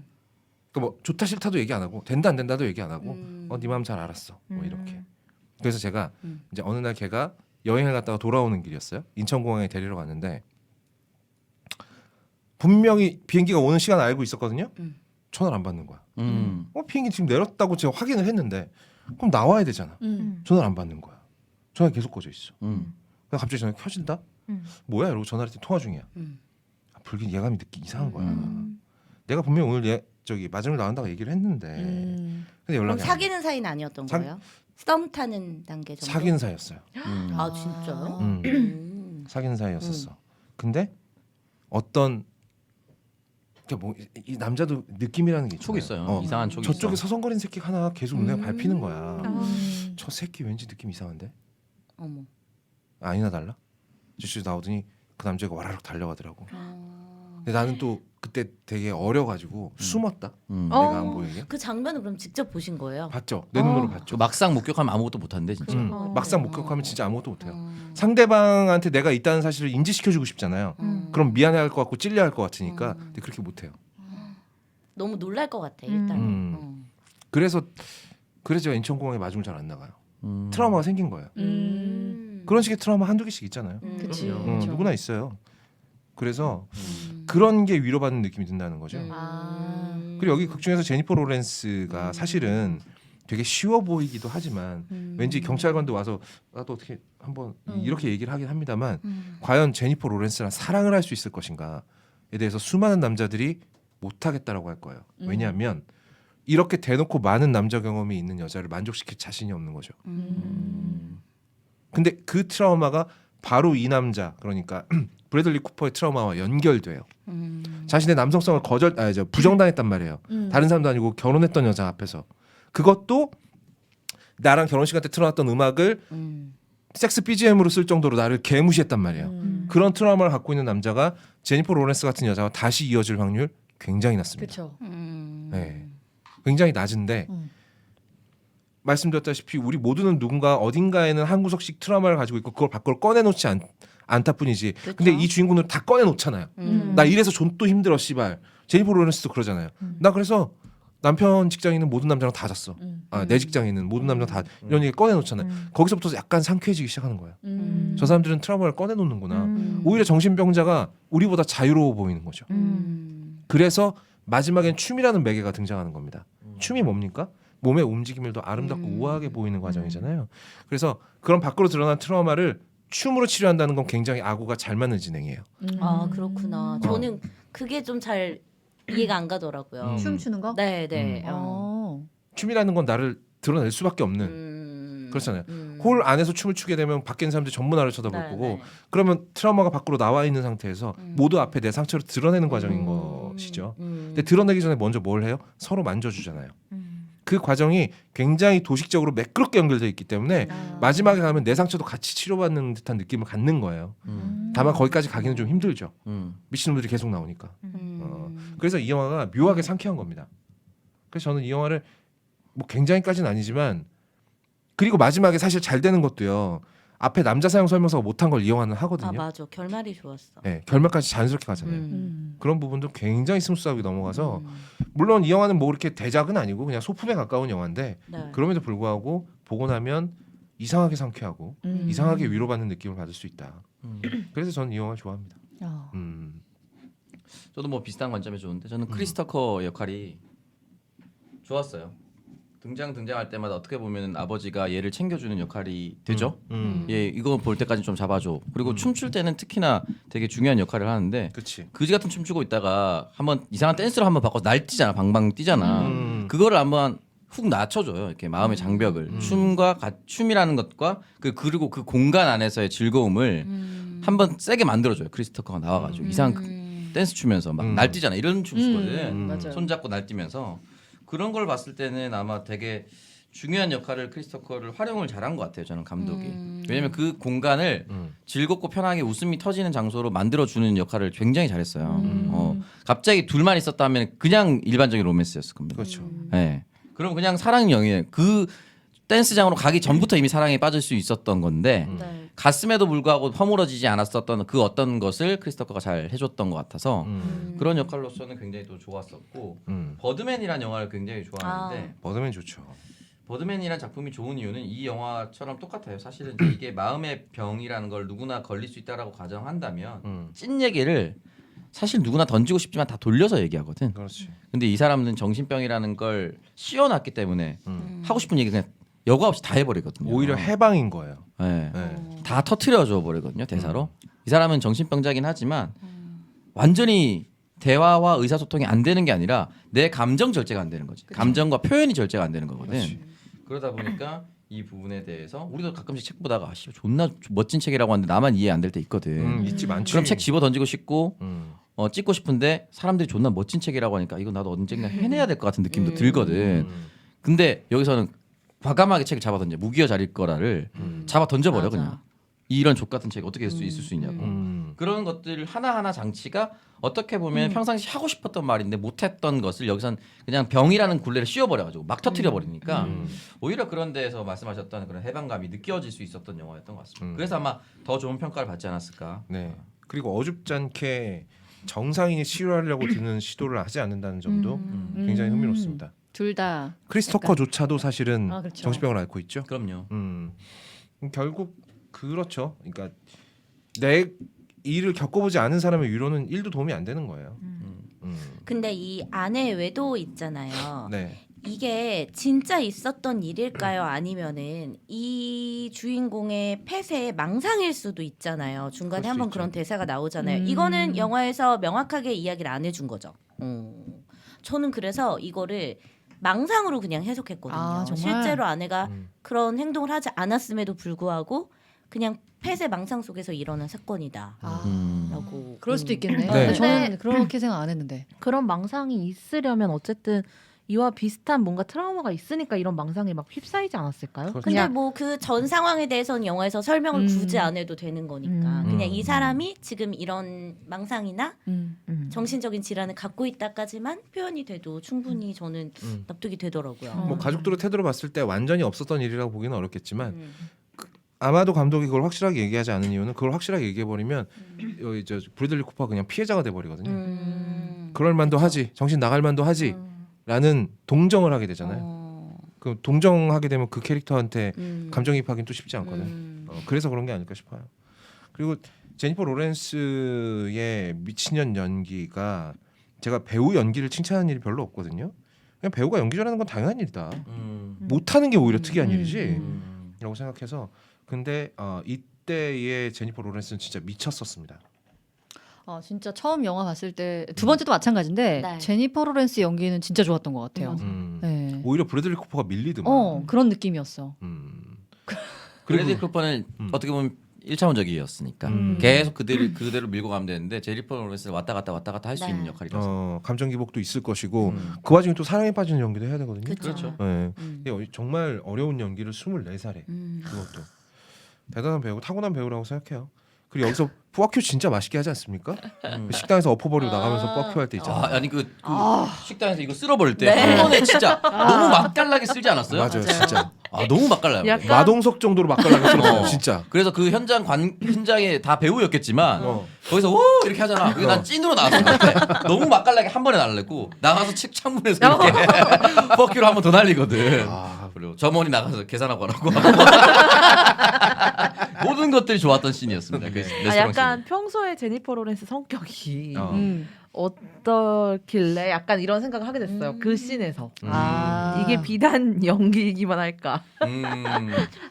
뭐 좋다 싫다도 얘기 안 하고 된다 안 된다도 얘기 안 하고 네 마음 잘 알았어 뭐 이렇게. 그래서 제가 이제 어느 날 걔가 여행을 갔다가 돌아오는 길이었어요. 인천공항에 데리러 갔는데 분명히 비행기가 오는 시간 알고 있었거든요. 전화를 안 받는 거야. 비행기 지금 내렸다고 제가 확인을 했는데 그럼 나와야 되잖아. 전화를 안 받는 거야. 전화가 계속 꺼져 있어. 그래서 갑자기 전화가 켜진다. 뭐야 이러고 전화를 했더니 통화 중이야. 불길 예감이 느끼 이상한 거야. 내가 분명히 오늘 저기 마중을 나간다고 얘기를 했는데 근데 그럼 연락이 안 사귀는 사이는 아니었던 사- 거예요? 썸 타는 단계 정도? 사귀는 사이였어요. 아 진짜요? 사귀는 사이였었어. 근데 어떤 이 남자도 느낌이라는 게 촉 있잖아요. 있어요. 이상한 촉이 저쪽에 있어. 서성거리는 새끼 하나 계속 눈에 밟히는 거야. 저 새끼 왠지 느낌 이상한데? 어머. 아니나 달라? 저씨 나오더니 그 남자가 와라락 달려가더라고. 근데 나는 또 그때 되게 어려가지고 숨었다. 내가 안 보이게. 그 장면을 그럼 직접 보신 거예요? 봤죠. 내 눈으로 봤죠. 막상 목격하면 아무것도 못하는데 진짜. 막상 목격하면 진짜 아무것도 못해요. 상대방한테 내가 있다는 사실을 인지시켜주고 싶잖아요. 그럼 미안해할 것 같고 찔려할 것 같으니까 근데 그렇게 못해요. 너무 놀랄 것 같아 일단. 그래서 제가 인천공항에 마중을 잘 안 나가요. 트라우마가 생긴 거예요. 그런 식의 트라우마 한두 개씩 있잖아요. 그치. 누구나 있어요. 그래서 그런 게 위로받는 느낌이 든다는 거죠. 그리고 여기 극 중에서 제니퍼 로렌스가 사실은 되게 쉬워 보이기도 하지만 왠지 경찰관도 와서 나도 어떻게 한번 이렇게 얘기를 하긴 합니다만 과연 제니퍼 로렌스랑 사랑을 할 수 있을 것인가에 대해서 수많은 남자들이 못하겠다라고 할 거예요. 왜냐하면 이렇게 대놓고 많은 남자 경험이 있는 여자를 만족시킬 자신이 없는 거죠. 근데 그 트라우마가 바로 이 남자 그러니까 브래들리 쿠퍼의 트라우마와 연결돼요. 자신의 남성성을 부정당했단 말이에요. 다른 사람도 아니고 결혼했던 여자 앞에서 그것도 나랑 결혼식 때 틀어놨던 음악을 섹스 BGM으로 쓸 정도로 나를 개무시했단 말이에요. 그런 트라우마를 갖고 있는 남자가 제니퍼 로렌스 같은 여자와 다시 이어질 확률 굉장히 낮습니다. 그렇죠. 네. 굉장히 낮은데 말씀드렸다시피 우리 모두는 누군가 어딘가에는 한 구석씩 트라우마를 가지고 있고 그걸 밖으로 꺼내놓지 않다 뿐이지. 그쵸? 근데 이 주인공들은 다 꺼내놓잖아요. 나 이래서 존또 힘들어 씨발. 제니퍼 로렌스도 그러잖아요. 나 그래서 남편 직장에 있는 모든 남자랑 다 잤어. 내 직장에 있는 모든 남자랑 다 이런 얘기 꺼내놓잖아요. 거기서부터 약간 상쾌해지기 시작하는 거예요. 저 사람들은 트라우마를 꺼내놓는구나. 오히려 정신병자가 우리보다 자유로워 보이는 거죠. 그래서 마지막엔 춤이라는 매개가 등장하는 겁니다. 춤이 뭡니까? 몸의 움직임을 더 아름답고 우아하게 보이는 과정이잖아요. 그래서 그런 밖으로 드러난 트라우마를 춤으로 치료한다는 건 굉장히 아구가 잘 맞는 진행이에요. 아 그렇구나. 저는 그게 좀 잘 이해가 안 가더라고요. 춤 추는 거? 네네. 춤이라는 건 나를 드러낼 수밖에 없는 그렇잖아요. 홀 안에서 춤을 추게 되면 밖에 있는 사람들이 전부 나를 쳐다볼 거고 그러면 트라우마가 밖으로 나와 있는 상태에서 모두 앞에 내 상처를 드러내는 과정인 것이죠. 근데 드러내기 전에 먼저 뭘 해요? 서로 만져주잖아요. 그 과정이 굉장히 도식적으로 매끄럽게 연결되어 있기 때문에 마지막에 가면 내 상처도 같이 치료받는 듯한 느낌을 갖는 거예요. 다만 거기까지 가기는 좀 힘들죠. 미친놈들이 계속 나오니까. 그래서 이 영화가 묘하게 상쾌한 겁니다. 그래서 저는 이 영화를 뭐 굉장히까지는 아니지만 그리고 마지막에 사실 잘 되는 것도요. 앞에 남자 사용 설명서가 못한 걸 이 영화는 하거든요. 아 맞아. 결말이 좋았어. 네, 결말까지 자연스럽게 가잖아요. 그런 부분도 굉장히 스무스하게 넘어가서 물론 이 영화는 뭐 이렇게 대작은 아니고 그냥 소품에 가까운 영화인데 네. 그럼에도 불구하고 보고 나면 이상하게 상쾌하고 이상하게 위로받는 느낌을 받을 수 있다. 그래서 저는 이 영화 좋아합니다. 어. 저도 뭐 비슷한 관점에 좋은데 저는 크리스 터커 역할이 좋았어요. 등장할 때마다 어떻게 보면 아버지가 얘를 챙겨주는 역할이 되죠. 얘 이거 볼 때까지 좀 잡아줘. 그리고 춤출 때는 특히나 되게 중요한 역할을 하는데 그치. 그지 같은 춤추고 있다가 한번 이상한 댄스를 한번 바꿔서 날뛰잖아. 방방 뛰잖아. 그거를 한번 훅 낮춰줘요. 이렇게 마음의 장벽을 춤이라는 것과 그리고 그 공간 안에서의 즐거움을 한번 세게 만들어줘요. 크리스 터커가 나와가지고 이상한 댄스 추면서 막 날뛰잖아. 이런 춤 추거든. 맞아요. 손잡고 날뛰면서 그런 걸 봤을 때는 아마 되게 중요한 역할을 크리스토커를 활용을 잘한 것 같아요. 저는 감독이. 왜냐면 그 공간을 즐겁고 편하게 웃음이 터지는 장소로 만들어주는 역할을 굉장히 잘했어요. 갑자기 둘만 있었다면 그냥 일반적인 로맨스였을 겁니다. 그렇죠. 네. 그럼 그냥 사랑 영예 그 댄스장으로 가기 전부터 이미 사랑에 빠질 수 있었던 건데 네. 갔음에도 불구하고 허물어지지 않았었던 그 어떤 것을 크리스토커가 잘 해줬던 것 같아서 그런 역할로서는 굉장히 또 좋았었고 버드맨이라는 영화를 굉장히 좋아하는데 버드맨 좋죠. 버드맨이라는 작품이 좋은 이유는 이 영화처럼 똑같아요. 사실은 이게 마음의 병이라는 걸 누구나 걸릴 수 있다라고 가정한다면 찐 얘기를 사실 누구나 던지고 싶지만 다 돌려서 얘기하거든. 그렇지. 근데 이 사람은 정신병이라는 걸 씌워놨기 때문에 하고 싶은 얘기 그냥 여과 없이 다 해버리거든요. 오히려 해방인 거예요. 네. 네. 다 터트려줘 버리거든요 대사로. 이 사람은 정신병자긴 하지만 완전히 대화와 의사소통이 안 되는 게 아니라 내 감정 절제가 안 되는 거지. 감정과 표현이 절제가 안 되는 거거든. 그렇지. 그러다 보니까 이 부분에 대해서 우리도 가끔씩 책 보다가 아, 씨, 존나 멋진 책이라고 하는데 나만 이해 안 될 때 있거든. 있지 많지. 그럼 책 집어 던지고 싶고 음. 찍고 싶은데 사람들이 존나 멋진 책이라고 하니까 이거 나도 언젠가 해내야 될 것 같은 느낌도 들거든. 근데 여기서는 과감하게 책을 잡아 던져. 무기여 자릴 거라를 잡아 던져버려 맞아. 그냥. 이런 족 같은 책 어떻게 있을 수 있냐고. 음. 그런 것들 하나하나 장치가 어떻게 보면 평상시 하고 싶었던 말인데 못했던 것을 여기선 그냥 병이라는 굴레를 씌워버려가지고 막 터트려 버리니까 오히려 그런 데에서 말씀하셨던 그런 해방감이 느껴질 수 있었던 영화였던 것 같습니다. 그래서 아마 더 좋은 평가를 받지 않았을까. 네. 그리고 어줍지 않게 정상인이 치료하려고 드는 시도를 하지 않는다는 점도 굉장히 흥미롭습니다. 둘 다. 크리스토커조차도 사실은 아, 그렇죠. 정신병을 앓고 있죠. 그럼요. 결국 그렇죠. 그러니까 내 일을 겪어보지 않은 사람의 위로는 1도 도움이 안 되는 거예요. 근데 이 아내 외도 있잖아요. 네. 이게 진짜 있었던 일일까요? 아니면은 이 주인공의 폐쇄의 망상일 수도 있잖아요. 중간에 그럴 수 한번 있죠. 그런 대사가 나오잖아요. 이거는 영화에서 명확하게 이야기를 안 해준 거죠. 저는 그래서 이거를 망상으로 그냥 해석했거든요. 아, 정말? 실제로 아내가 그런 행동을 하지 않았음에도 불구하고 그냥 폐쇄 망상 속에서 일어난 사건이다. 라고 그럴 수도 있겠네. 네. 저는 그렇게 생각 안 했는데. 그런 망상이 있으려면 어쨌든 이와 비슷한 뭔가 트라우마가 있으니까 이런 망상에 막 휩싸이지 않았을까요? 그렇죠. 근데 뭐 그 전 상황에 대해서는 영화에서 설명을 굳이 안 해도 되는 거니까 그냥 이 사람이 지금 이런 망상이나 정신적인 질환을 갖고 있다까지만 표현이 돼도 충분히 저는 납득이 되더라고요. 뭐 가족들의 태도를 봤을 때 완전히 없었던 일이라고 보기는 어렵겠지만 아마도 감독이 그걸 확실하게 얘기하지 않은 이유는 그걸 확실하게 얘기해버리면 여기 저 브래들리 쿠퍼가 그냥 피해자가 돼버리거든요. 그럴 만도 하지, 정신 나갈 만도 하지 라는 동정을 하게 되잖아요. 그 동정하게 되면 그 캐릭터한테 감정이입하기는 또 쉽지 않거든. 그래서 그런 게 아닐까 싶어요. 그리고 제니퍼 로렌스의 미친년 연기가 제가 배우 연기를 칭찬하는 일이 별로 없거든요. 그냥 배우가 연기 잘하는 건 당연한 일이다. 못하는 게 오히려 특이한 일이지 라고 생각해서 근데 이때의 제니퍼 로렌스는 진짜 미쳤었습니다. 진짜 처음 영화 봤을 때 두 번째도 마찬가지인데 네. 제니퍼 로렌스 연기는 진짜 좋았던 것 같아요. 네. 오히려 브래들리 쿠퍼가 밀리더만. 그런 느낌이었어. 브래들리 쿠퍼는 어떻게 보면 1차원적이었으니까 계속 그대로 밀고 가면 되는데 제니퍼 로렌스를 왔다 갔다 할 수 네. 있는 역할이라서. 감정 기복도 있을 것이고 그 와중에 또 사랑에 빠지는 연기도 해야 되거든요. 그렇죠. 네. 정말 어려운 연기를 24살에 그것도 대단한 배우, 타고난 배우라고 생각해요. 그리고 여기서 뿌아큐 진짜 맛있게 하지 않습니까? 그 식당에서 엎어버리고 나가면서 뿌아큐 할 때 있잖아요. 아니 그 식당에서 이거 쓸어버릴 때 한 번에 진짜 너무 맛깔나게 쓸지 않았어요? 맞아요, 진짜. 너무 맛깔나요. 약간- 마동석 정도로 맛깔나게 쓸었어요, 진짜. 그래서 그 현장에 다 배우였겠지만 거기서 오 이렇게 하잖아. 그게 난 찐으로 나왔어. 너무 맛깔나게 한 번에 날렸고 나가서 창문에서 이렇게 버큐로 한 번 더 날리거든. 그리고 점원이 나가서 계산하고 하라고 모든 것들이 좋았던 씬이었습니다. 그 레스토랑 약간 평소에 제니퍼 로렌스 성격이 어. 어떻길래 약간 이런 생각을 하게 됐어요. 그 씬에서. 아. 이게 비단 연기이기만 할까. 씬.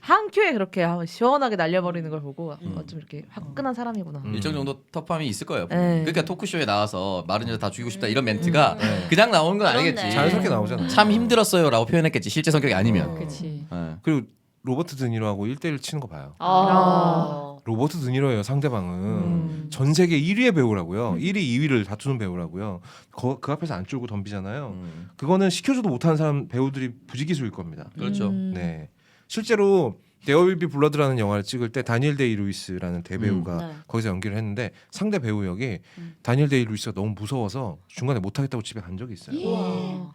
한 큐에 그렇게 시원하게 날려버리는 걸 보고 좀 이렇게 화끈한 사람이구나. 일정 정도 터프함이 있을 거예요. 네. 그러니까 토크쇼에 나와서 마른 여자 다 죽이고 싶다 이런 멘트가 그냥 나오는 건 아니겠지. 그렇네. 자연스럽게 나오잖아. 참 힘들었어요라고 표현했겠지. 실제 성격이 아니면. 그렇지. 예. 그리고 로버트 드니로하고 1대1 치는 거 봐요. 아. 로버트 드니로예요 상대방은. 전 세계 1위의 배우라고요. 1위, 2위를 다투는 배우라고요. 그 앞에서 안 쫄고 덤비잖아요. 그거는 시켜줘도 못하는 사람 배우들이 부지기수일 겁니다. 그렇죠. 네, 실제로 데어 윌 비 블러드라는 영화를 찍을 때 다니엘 데이 루이스라는 대배우가 네. 거기서 연기를 했는데 상대 배우 역이 다니엘 데이 루이스가 너무 무서워서 중간에 못하겠다고 집에 간 적이 있어요. 와.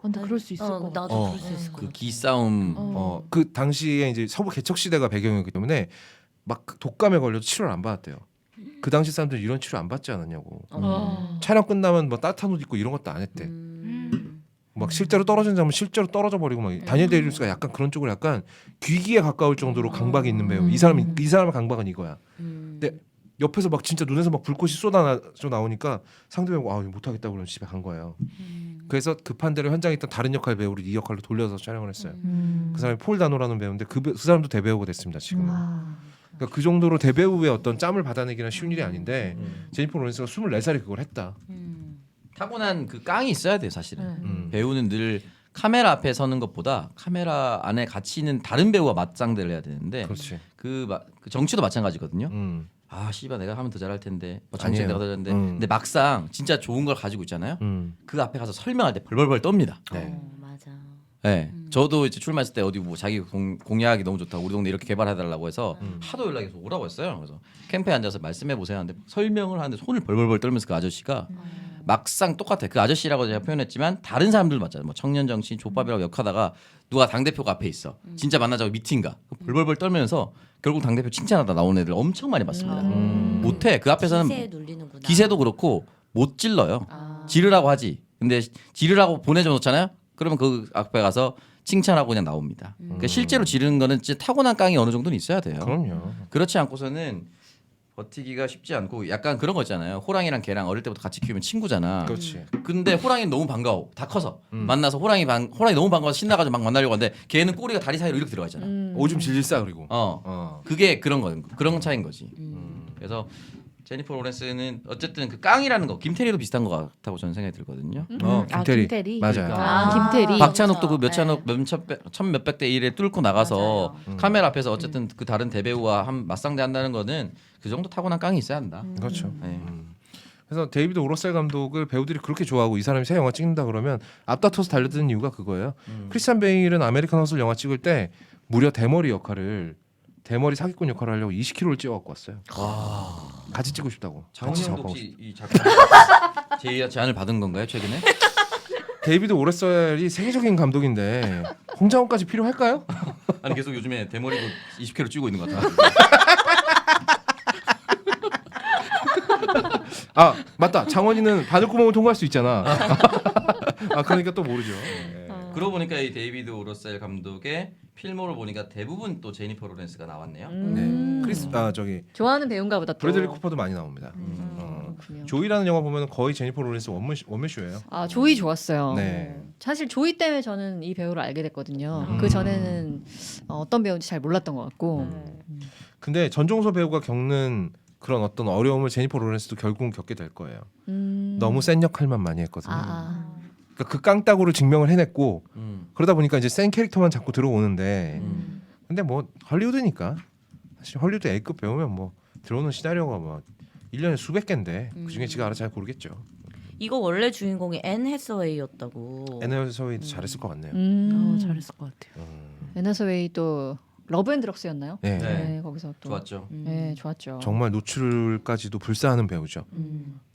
근데 그럴 수 있을 것 같아. 나도 그럴 수 있을 것 그 같아. 기싸움. 그 당시에 이제 서부 개척 시대가 배경이었기 때문에 막 독감에 걸려도 치료를 안 받았대요. 그 당시 사람들이 이런 치료 안 받지 않았냐고. 촬영 끝나면 뭐 따뜻한 옷 입고 이런 것도 안 했대. 막 실제로 떨어진 장면 실제로 떨어져 버리고 막 다니엘 데이 루이스가 약간 그런 쪽으로 약간 귀기에 가까울 정도로 강박이 있는 배우. 이 사람의 강박은 이거야. 근데 옆에서 막 진짜 눈에서 막 불꽃이 쏟아져 나오니까 상대 배우가 못하겠다고 그러면 집에 간 거예요. 그래서 급한 대로 현장에 있던 다른 역할 배우를 이 역할로 돌려서 촬영을 했어요. 그 사람이 폴 다노라는 배우인데 그 사람도 대배우가 됐습니다 지금. 그러니까 그 정도로 대배우의 어떤 짬을 받아내기는 쉬운 일이 아닌데 제니퍼 로렌스가 24살에 그걸 했다. 타고난 그 깡이 있어야 돼 사실은. 음. 배우는 늘 카메라 앞에 서는 것보다 카메라 안에 같이 있는 다른 배우와 맞짱대를 해야 되는데 그렇지. 그 정치도 마찬가지거든요. 음. 아 씨발 내가 하면 더 잘할 텐데 정치 아니에요. 내가 더 잘하는데 근데 음. 막상 진짜 좋은 걸 가지고 있잖아요. 음. 그 앞에 가서 설명할 때 벌벌벌 떱니다. 네. 맞아. 네, 저도 이제 출마했을 때 어디 뭐 자기 공약이 너무 좋다, 우리 동네 이렇게 개발해달라고 해서 하도 연락해서 오라고 했어요. 그래서 캠프에 앉아서 말씀해 보세요 하는데 설명을 하는데 손을 벌벌벌 떨면서 그 아저씨가 막상 똑같아. 그 아저씨라고 제가 표현했지만 다른 사람들 맞잖아요. 뭐 청년 정치인 족밥이라고 욕하다가 누가 당 대표가 앞에 있어. 진짜 만나자고 미팅가. 벌벌벌 떨면서 결국 당 대표 칭찬하다 나온 애들 엄청 많이 봤습니다. 못해. 그 앞에서는 기세에 눌리는구나. 기세도 그렇고 못 질러요. 지르라고 하지. 근데 지르라고 보내줘 놓잖아요. 그러면 그 앞에 가서 칭찬하고 그냥 나옵니다. 그러니까 실제로 지르는 거는 진짜 타고난 깡이 어느 정도는 있어야 돼요. 그럼요. 그렇지 않고서는 버티기가 쉽지 않고 약간 그런 거 있잖아요. 호랑이랑 개랑 어릴 때부터 같이 키우면 친구잖아. 그렇지. 근데 호랑이는 너무 반가워. 다 커서 만나서 호랑이 너무 반가워서 신나가지고 막 만나려고 하는데 걔는 꼬리가 다리 사이로 이렇게 들어가 있잖아. 오줌 질질 싸 그리고. 그게 그런 차이인 거지. 그래서 제니퍼 로렌스는 어쨌든 그 깡이라는 거 김태리도 비슷한 것 같다고 저는 생각이 들거든요. 김태리. 김태리. 맞아요. 김태리. 박찬욱도 그 그렇죠. 천 몇백 대 1에 뚫고 나가서 맞아요. 카메라 앞에서 어쨌든 그 다른 대배우와 맞상대 한다는 거는 그 정도 타고난 깡이 있어야 한다. 그렇죠. 네. 그래서 데이비드 오러셀 감독을 배우들이 그렇게 좋아하고 이 사람이 새 영화 찍는다 그러면 앞다퉈서 달려드는 이유가 그거예요. 크리스찬 베일은 아메리칸 허슬 영화 찍을 때 무려 대머리 사기꾼 역할을 하려고 20kg를 찌워갖고 왔어요. 같이 찍고 싶다고. 같이 장훈 형도 작업하고 혹시 이 작품 제안을 받은 건가요 최근에? 데이비드 오러셀이 세계적인 감독인데 홍장원까지 필요할까요? 아니 계속 요즘에 대머리로 20kg 찌고 있는 것 같아. 아 맞다. 장원이는 바늘구멍을 통과할 수 있잖아. 아 그러니까 또 모르죠. 네. 그러고 보니까 이 데이비드 오러셀 감독의 필모를 보니까 대부분 또 제니퍼 로렌스가 나왔네요. 네. 저기 좋아하는 배우인가 보다 또. 브래들리 쿠퍼도 많이 나옵니다. 그렇군요. 조이라는 영화 보면 거의 제니퍼 로렌스 원맨쇼예요. 아 조이 좋았어요. 네. 사실 조이 때문에 저는 이 배우를 알게 됐거든요. 그 전에는 어떤 배우인지 잘 몰랐던 것 같고. 근데 전종서 배우가 겪는 그런 어떤 어려움을 제니퍼 로렌스도 결국은 겪게 될 거예요. 너무 센 역할만 많이 했거든요. 그러니까 그 깡따구를 증명을 해냈고 그러다 보니까 이제 센 캐릭터만 자꾸 들어오는데 근데 뭐 헐리우드니까 사실 헐리우드 A급 배우면 뭐 들어오는 시나리오가 뭐 1년에 수백 개인데 그중에 지가 알아서 잘 고르겠죠. 이거 원래 주인공이 앤 해서웨이였다고. 애너서웨이도 잘했을 것 같네요. 잘했을 것 같아요. 에너서웨이 또 러브 앤 드럭스였나요? 네. 네. 거기서 또 좋았죠. 네, 좋았죠. 정말 노출까지도 불사하는 배우죠.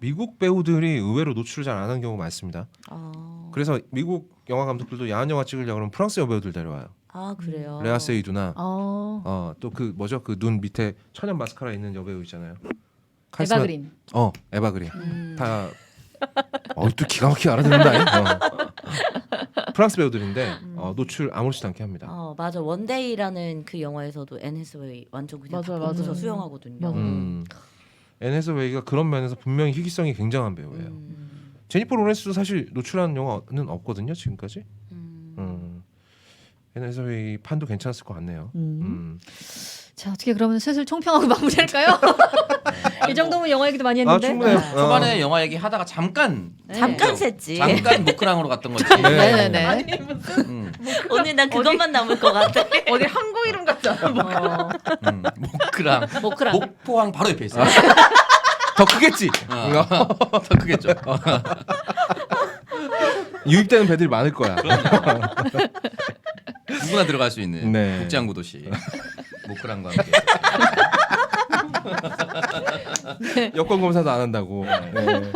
미국 배우들이 의외로 노출을 잘 안 하는 경우가 많습니다. 그래서 미국 영화 감독들도 야한 영화 찍으려고 그러면 프랑스 여배우들 데려와요. 아 그래요. 레아 세이두나 또 또 그 뭐죠? 그 눈 밑에 천연 마스카라 있는 여배우 있잖아요. 에바 그린. 에바 그린. 다 또 기가 막히게 알아듣는다. 프랑스 배우들인데 노출 아무렇지도 않게 합니다. 맞아. 원데이라는 그 영화에서도 앤 해서웨이 완전 그냥 맞아, 다 보면서 맞아. 수영하거든요. 맞아. 앤 해서웨이가 그런 면에서 분명히 희귀성이 굉장한 배우예요. 제니퍼 로렌스도 사실 노출한 영화는 없거든요 지금까지. 앤 해서웨이 판도 괜찮았을 것 같네요. 자 어떻게 그러면 슬슬 총평하고 마무리할까요? 이 정도면 영화 얘기도 많이 했는데. 충분해요. 초반에 영화 얘기 하다가 잠깐 잠깐 그죠? 샜지. 잠깐 모크랑으로 갔던 거지. 네네네. 오늘 난 그것만 남을 것 같아. 어디 한국 이름 같지 않아? 모크랑. 모크랑. 목포항 바로 옆에 있어요. 더 크겠지. 더 크겠죠. 유입되는 배들이 많을 거야. 누구나 들어갈 수 있는 네. 국제항구 도시 모크랑과 함께. 여권 검사도 안 한다고. 네.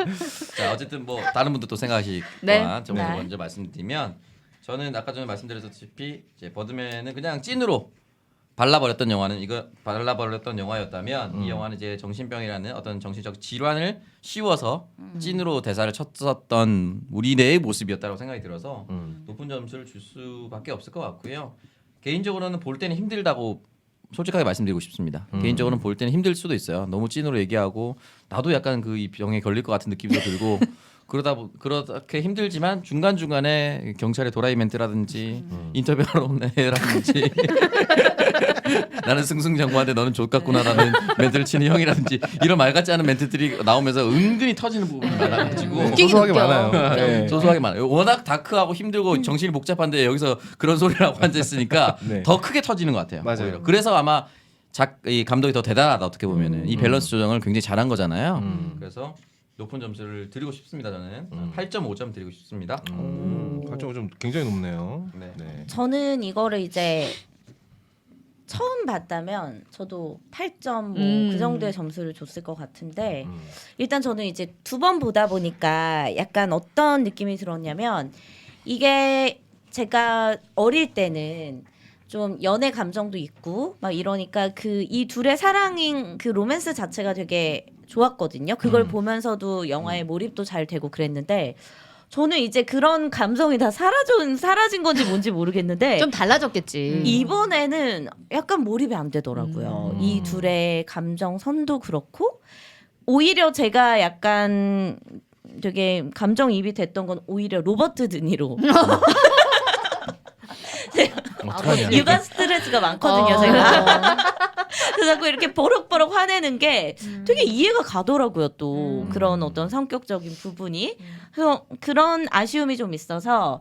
자 어쨌든 뭐 다른 분들 또 생각하실 네. 동안 저 네. 먼저 말씀드리면 저는 아까 전에 말씀드렸다시피 이제 버드맨은 그냥 찐으로 발라버렸던 영화였다면 이 영화는 이제 정신병이라는 어떤 정신적 질환을 씌워서 찐으로 대사를 쳤었던 우리네의 모습이었다고 생각이 들어서 높은 점수를 줄 수밖에 없을 것 같고요. 개인적으로는 볼 때는 힘들다고 솔직하게 말씀드리고 싶습니다. 개인적으로는 볼 때는 힘들 수도 있어요. 너무 찐으로 얘기하고 나도 약간 그 이 병에 걸릴 것 같은 느낌도 들고 그렇게 힘들지만 중간 중간에 경찰의 도라이 멘트라든지 인터뷰하러 온 애라든지 나는 승승장구한데 너는 족같구나라는 멘트를 치는 형이라든지 이런 말 같지 않은 멘트들이 나오면서 은근히 터지는 부분이 많아가지고 웃기긴 소소하게 웃겨. 많아요. 네. 소소하게 많아요. 워낙 다크하고 힘들고 정신이 복잡한데 여기서 그런 소리를 하고 앉아있으니까 네. 더 크게 터지는 것 같아요. 맞아요. 오히려. 그래서 아마 이 감독이 더 대단하다 어떻게 보면은 이 밸런스 조정을 굉장히 잘한 거잖아요. 그래서 높은 점수를 드리고 싶습니다. 저는 8.5점 드리고 싶습니다. 8.5점 굉장히 높네요. 네. 네. 저는 이거를 이제 처음 봤다면 저도 8점 그 정도의 점수를 줬을 것 같은데 일단 저는 이제 두 번 보다 보니까 약간 어떤 느낌이 들었냐면 이게 제가 어릴 때는 좀 연애 감정도 있고 막 이러니까 그 이 둘의 사랑인 그 로맨스 자체가 되게 좋았거든요. 그걸 보면서도 영화에 몰입도 잘 되고 그랬는데 저는 이제 그런 감성이 다 사라진 건지 뭔지 모르겠는데 좀 달라졌겠지. 이번에는 약간 몰입이 안 되더라고요. 이 둘의 감정선도 그렇고 오히려 제가 약간 되게 감정이입이 됐던 건 오히려 로버트 드니로. 어떡하냐. 육아 스트레스가 많거든요, 제가. 그래서 자꾸 이렇게 버럭버럭 화내는 게 되게 이해가 가더라고요, 또. 그런 어떤 성격적인 부분이. 그래서 그런 아쉬움이 좀 있어서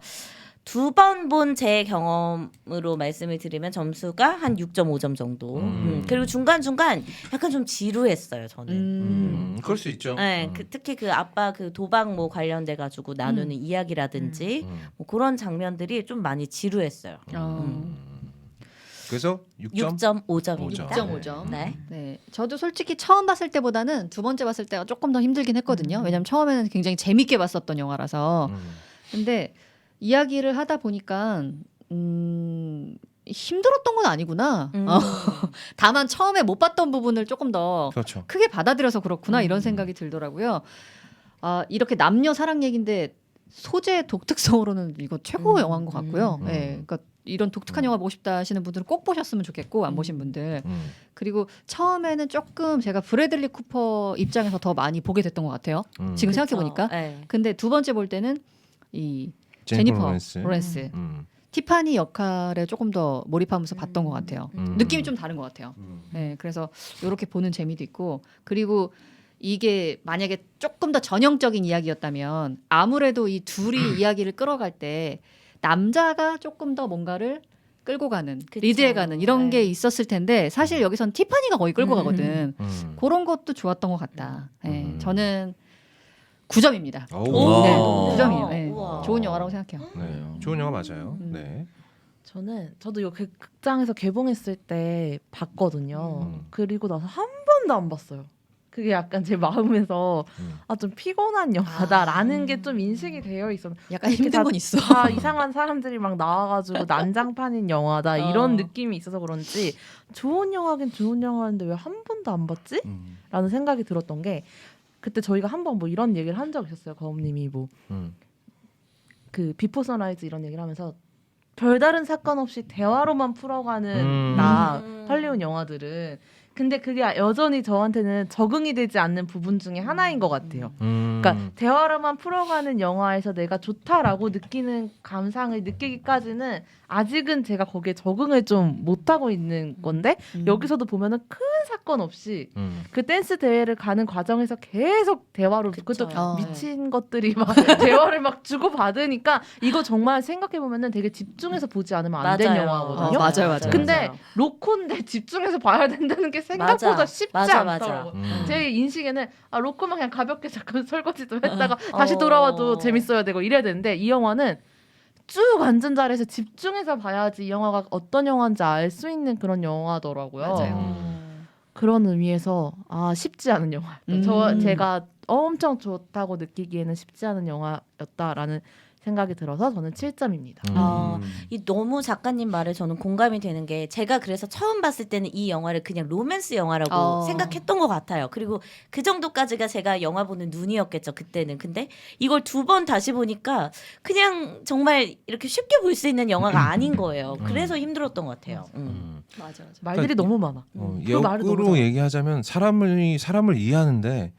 두 번 본 제 경험으로 말씀을 드리면 점수가 한 6.5점 정도. 그리고 중간중간 약간 좀 지루했어요, 저는. 그럴 수 있죠. 네, 특히 그 아빠 그 도박 뭐 관련돼 가지고 나누는 이야기라든지 뭐 그런 장면들이 좀 많이 지루했어요. 그래서 6.5점입니다. 6.5점. 네. 네, 저도 솔직히 처음 봤을 때보다는 두 번째 봤을 때가 조금 더 힘들긴 했거든요. 왜냐면 처음에는 굉장히 재밌게 봤었던 영화라서. 근데 이야기를 하다 보니까 힘들었던 건 아니구나. 다만 처음에 못 봤던 부분을 조금 더 그렇죠. 크게 받아들여서 그렇구나 이런 생각이 들더라고요. 아, 이렇게 남녀 사랑 얘기인데 소재 독특성으로는 이거 최고 영화인 것 같고요. 네, 그러니까 이런 독특한 영화 보고 싶다 하시는 분들은 꼭 보셨으면 좋겠고 안 보신 분들. 그리고 처음에는 조금 제가 브래들리 쿠퍼 입장에서 더 많이 보게 됐던 것 같아요. 지금 생각해 보니까. 네. 근데 두 번째 볼 때는 이 제니퍼 로렌스. 티파니 역할에 조금 더 몰입하면서 봤던 것 같아요. 느낌이 좀 다른 것 같아요. 네, 그래서 이렇게 보는 재미도 있고 그리고 이게 만약에 조금 더 전형적인 이야기였다면 아무래도 이 둘이 이야기를 끌어갈 때 남자가 조금 더 뭔가를 끌고 가는 그쵸. 리드해가는 이런 게 네. 있었을 텐데 사실 여기선 티파니가 거의 끌고 가거든. 그런 것도 좋았던 것 같다. 네, 저는 9점입니다. 오. 네, 오. 9점이에요. 네. 우와. 좋은 영화라고 생각해요. 네. 좋은 영화 맞아요. 네. 저도 이거 극장에서 개봉했을 때 봤거든요. 그리고 나서 한 번도 안 봤어요. 그게 약간 제 마음에서 좀 피곤한 영화다라는 게 좀 인식이 되어 있었는데 약간 이렇게 힘든 다- 건 있어. 다 이상한 사람들이 막 나와가지고 난장판인 영화다 이런 느낌이 있어서 그런지 좋은 영화긴 좋은 영화인데 왜 한 번도 안 봤지? 라는 생각이 들었던 게 그때 저희가 한번 뭐 이런 얘기를 한 적 있었어요. 거음님이 뭐 그 비포 선라이즈 이런 얘기를 하면서 별다른 사건 없이 대화로만 풀어가는 할리우드 영화들은 근데 그게 여전히 저한테는 적응이 되지 않는 부분 중에 하나인 것 같아요. 그러니까 대화로만 풀어가는 영화에서 내가 좋다라고 느끼는 감상을 느끼기까지는 아직은 제가 거기에 적응을 좀 못하고 있는 건데 여기서도 보면은 큰 사건 없이 그 댄스 대회를 가는 과정에서 계속 대화로 그것도 미친 것들이 막 대화를 막 주고 받으니까 이거 정말 생각해 보면은 되게 집중해서 보지 않으면 안 된 영화거든요. 맞아요. 근데 로코인데 집중해서 봐야 된다는 게 생각보다 맞아. 쉽지 맞아. 않더라고요. 제 인식에는 로코만 그냥 가볍게 잠깐 설거지도 했다가 다시 돌아와도 재밌어야 되고 이래야 되는데 이 영화는 쭉 앉은 자리에서 집중해서 봐야지 이 영화가 어떤 영화인지 알 수 있는 그런 영화더라고요. 맞아요. 그런 의미에서 쉽지 않은 영화였다. 제가 엄청 좋다고 느끼기에는 쉽지 않은 영화였다라는 생각이 들어서 저는 7점입니다. 이 너무 작가님 말에 저는 공감이 되는 게 제가 그래서 처음 봤을 때는 이 영화를 그냥 로맨스 영화라고 생각했던 것 같아요. 그리고 그 정도까지가 제가 영화 보는 눈이었겠죠 그때는. 근데 이걸 2번 다시 보니까 그냥 정말 이렇게 쉽게 볼 수 있는 영화가 아닌 거예요. 그래서 힘들었던 것 같아요. 맞아. 말들이 너무 많아. 그 말을 너무 역으로 잘해. 얘기하자면 사람을 이해하는데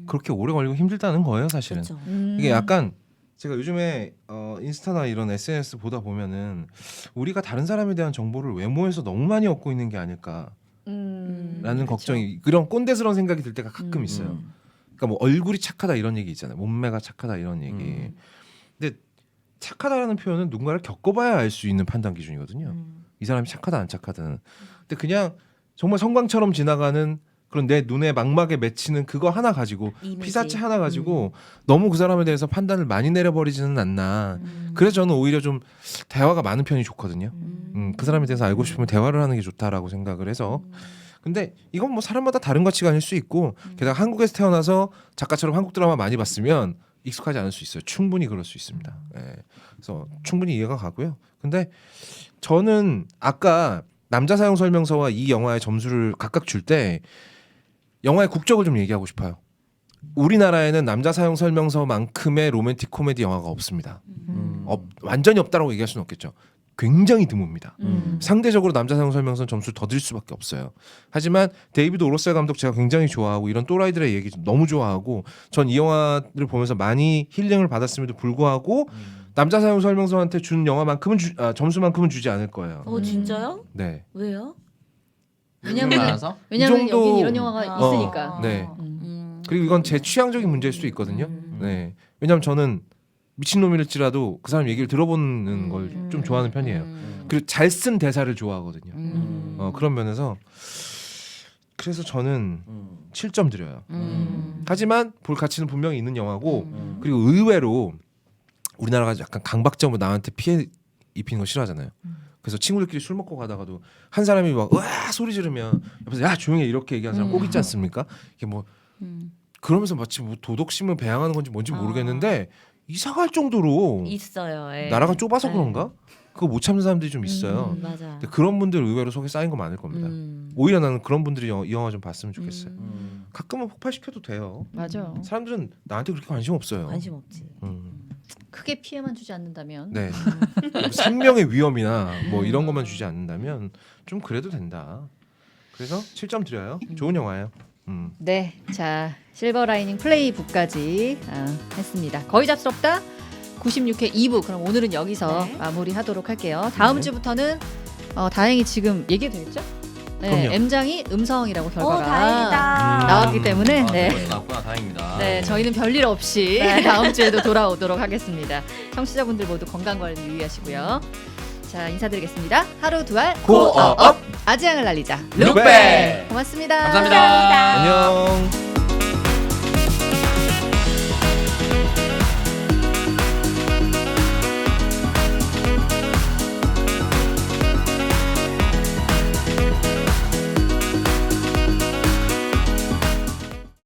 그렇게 오래 걸리고 힘들다는 거예요, 사실은. 그렇죠. 이게 약간 제가 요즘에 인스타나 이런 SNS 보다 보면은 우리가 다른 사람에 대한 정보를 외모에서 너무 많이 얻고 있는 게 아닐까라는 걱정이 그런 꼰대스러운 생각이 들 때가 가끔 있어요. 그러니까 뭐 얼굴이 착하다 이런 얘기 있잖아요. 몸매가 착하다 이런 얘기. 근데 착하다라는 표현은 누군가를 겪어봐야 알 수 있는 판단 기준이거든요. 이 사람이 착하다 안 착하다는. 근데 그냥 정말 성광처럼 지나가는 그런 내 눈에 망막에 맺히는 그거 하나 가지고 이미지. 피사체 하나 가지고 너무 그 사람에 대해서 판단을 많이 내려버리지는 않나. 그래서 저는 오히려 좀 대화가 많은 편이 좋거든요. 그 사람에 대해서 알고 싶으면 대화를 하는 게 좋다라고 생각을 해서. 근데 이건 뭐 사람마다 다른 가치관일 수 있고 게다가 한국에서 태어나서 작가처럼 한국 드라마 많이 봤으면 익숙하지 않을 수 있어요. 충분히 그럴 수 있습니다. 예. 그래서 충분히 이해가 가고요. 근데 저는 아까 남자 사용 설명서와 이 영화의 점수를 각각 줄 때 영화의 국적을 좀 얘기하고 싶어요. 우리나라에는 남자 사용 설명서만큼의 로맨틱 코미디 영화가 없습니다. 완전히 없다라고 얘기할 수는 없겠죠. 굉장히 드뭅니다. 상대적으로 남자 사용 설명서는 점수를 더 드릴 수밖에 없어요. 하지만 데이비드 오로셀 감독 제가 굉장히 좋아하고 이런 또라이들의 얘기 너무 좋아하고 전 이 영화를 보면서 많이 힐링을 받았음에도 불구하고 남자 사용 설명서한테 준 영화만큼은 점수만큼은 주지 않을 거예요. 진짜요? 네. 왜요? 왜냐면 많아서? 왜냐면 이 정도- 여기 이런 영화가 있으니까. 네. 그리고 이건 제 취향적인 문제일 수 있거든요. 네. 왜냐면 저는 미친놈일지라도 그 사람 얘기를 들어보는 걸 좀 좋아하는 편이에요. 그리고 잘 쓴 대사를 좋아하거든요. 그런 면에서 그래서 저는 7점 드려요. 하지만 볼 가치는 분명히 있는 영화고 그리고 의외로 우리나라가 약간 강박적으로 나한테 피해 입히는 거 싫어하잖아요. 그래서 친구들끼리 술 먹고 가다가도 한 사람이 막 으아 소리 지르면 옆에서 야 조용히 해 이렇게 얘기하는 사람 꼭 있지 않습니까? 이게 뭐 그러면서 마치 뭐 도덕심을 배양하는 건지 뭔지 모르겠는데 이상할 정도로 있어요. 예. 나라가 좁아서 그런가? 그거 못 참는 사람들이 좀 있어요. 맞아. 근데 그런 분들 의외로 속에 쌓인 거 많을 겁니다. 오히려 나는 그런 분들이 이 영화 좀 봤으면 좋겠어요. 가끔은 폭발시켜도 돼요. 맞아. 사람들은 나한테 그렇게 관심 없어요. 관심 없지. 크게 피해만 주지 않는다면. 네. 생명의 위험이나 뭐 이런 것만 주지 않는다면 좀 그래도 된다. 그래서 7점 드려요. 좋은 영화예요. 네, 자 실버 라이닝 플레이북까지 했습니다. 거의 잡스럽다. 96회 2부 그럼 오늘은 여기서 네. 마무리하도록 할게요. 다음 네. 주부터는 다행히 지금 얘기되겠죠? 네, 그럼요. M장이 음성이라고 결과가 다행이다. 나왔기 때문에 네. 벌써 나왔구나. 다행입니다. 네, 저희는 별일 없이 다음 주에도 돌아오도록 하겠습니다. 청취자분들 모두 건강관리 유의하시고요. 자, 인사드리겠습니다. 하루 두 알 고어업 아지앙을 날리자. 룩백. 고맙습니다. 감사합니다. 안녕.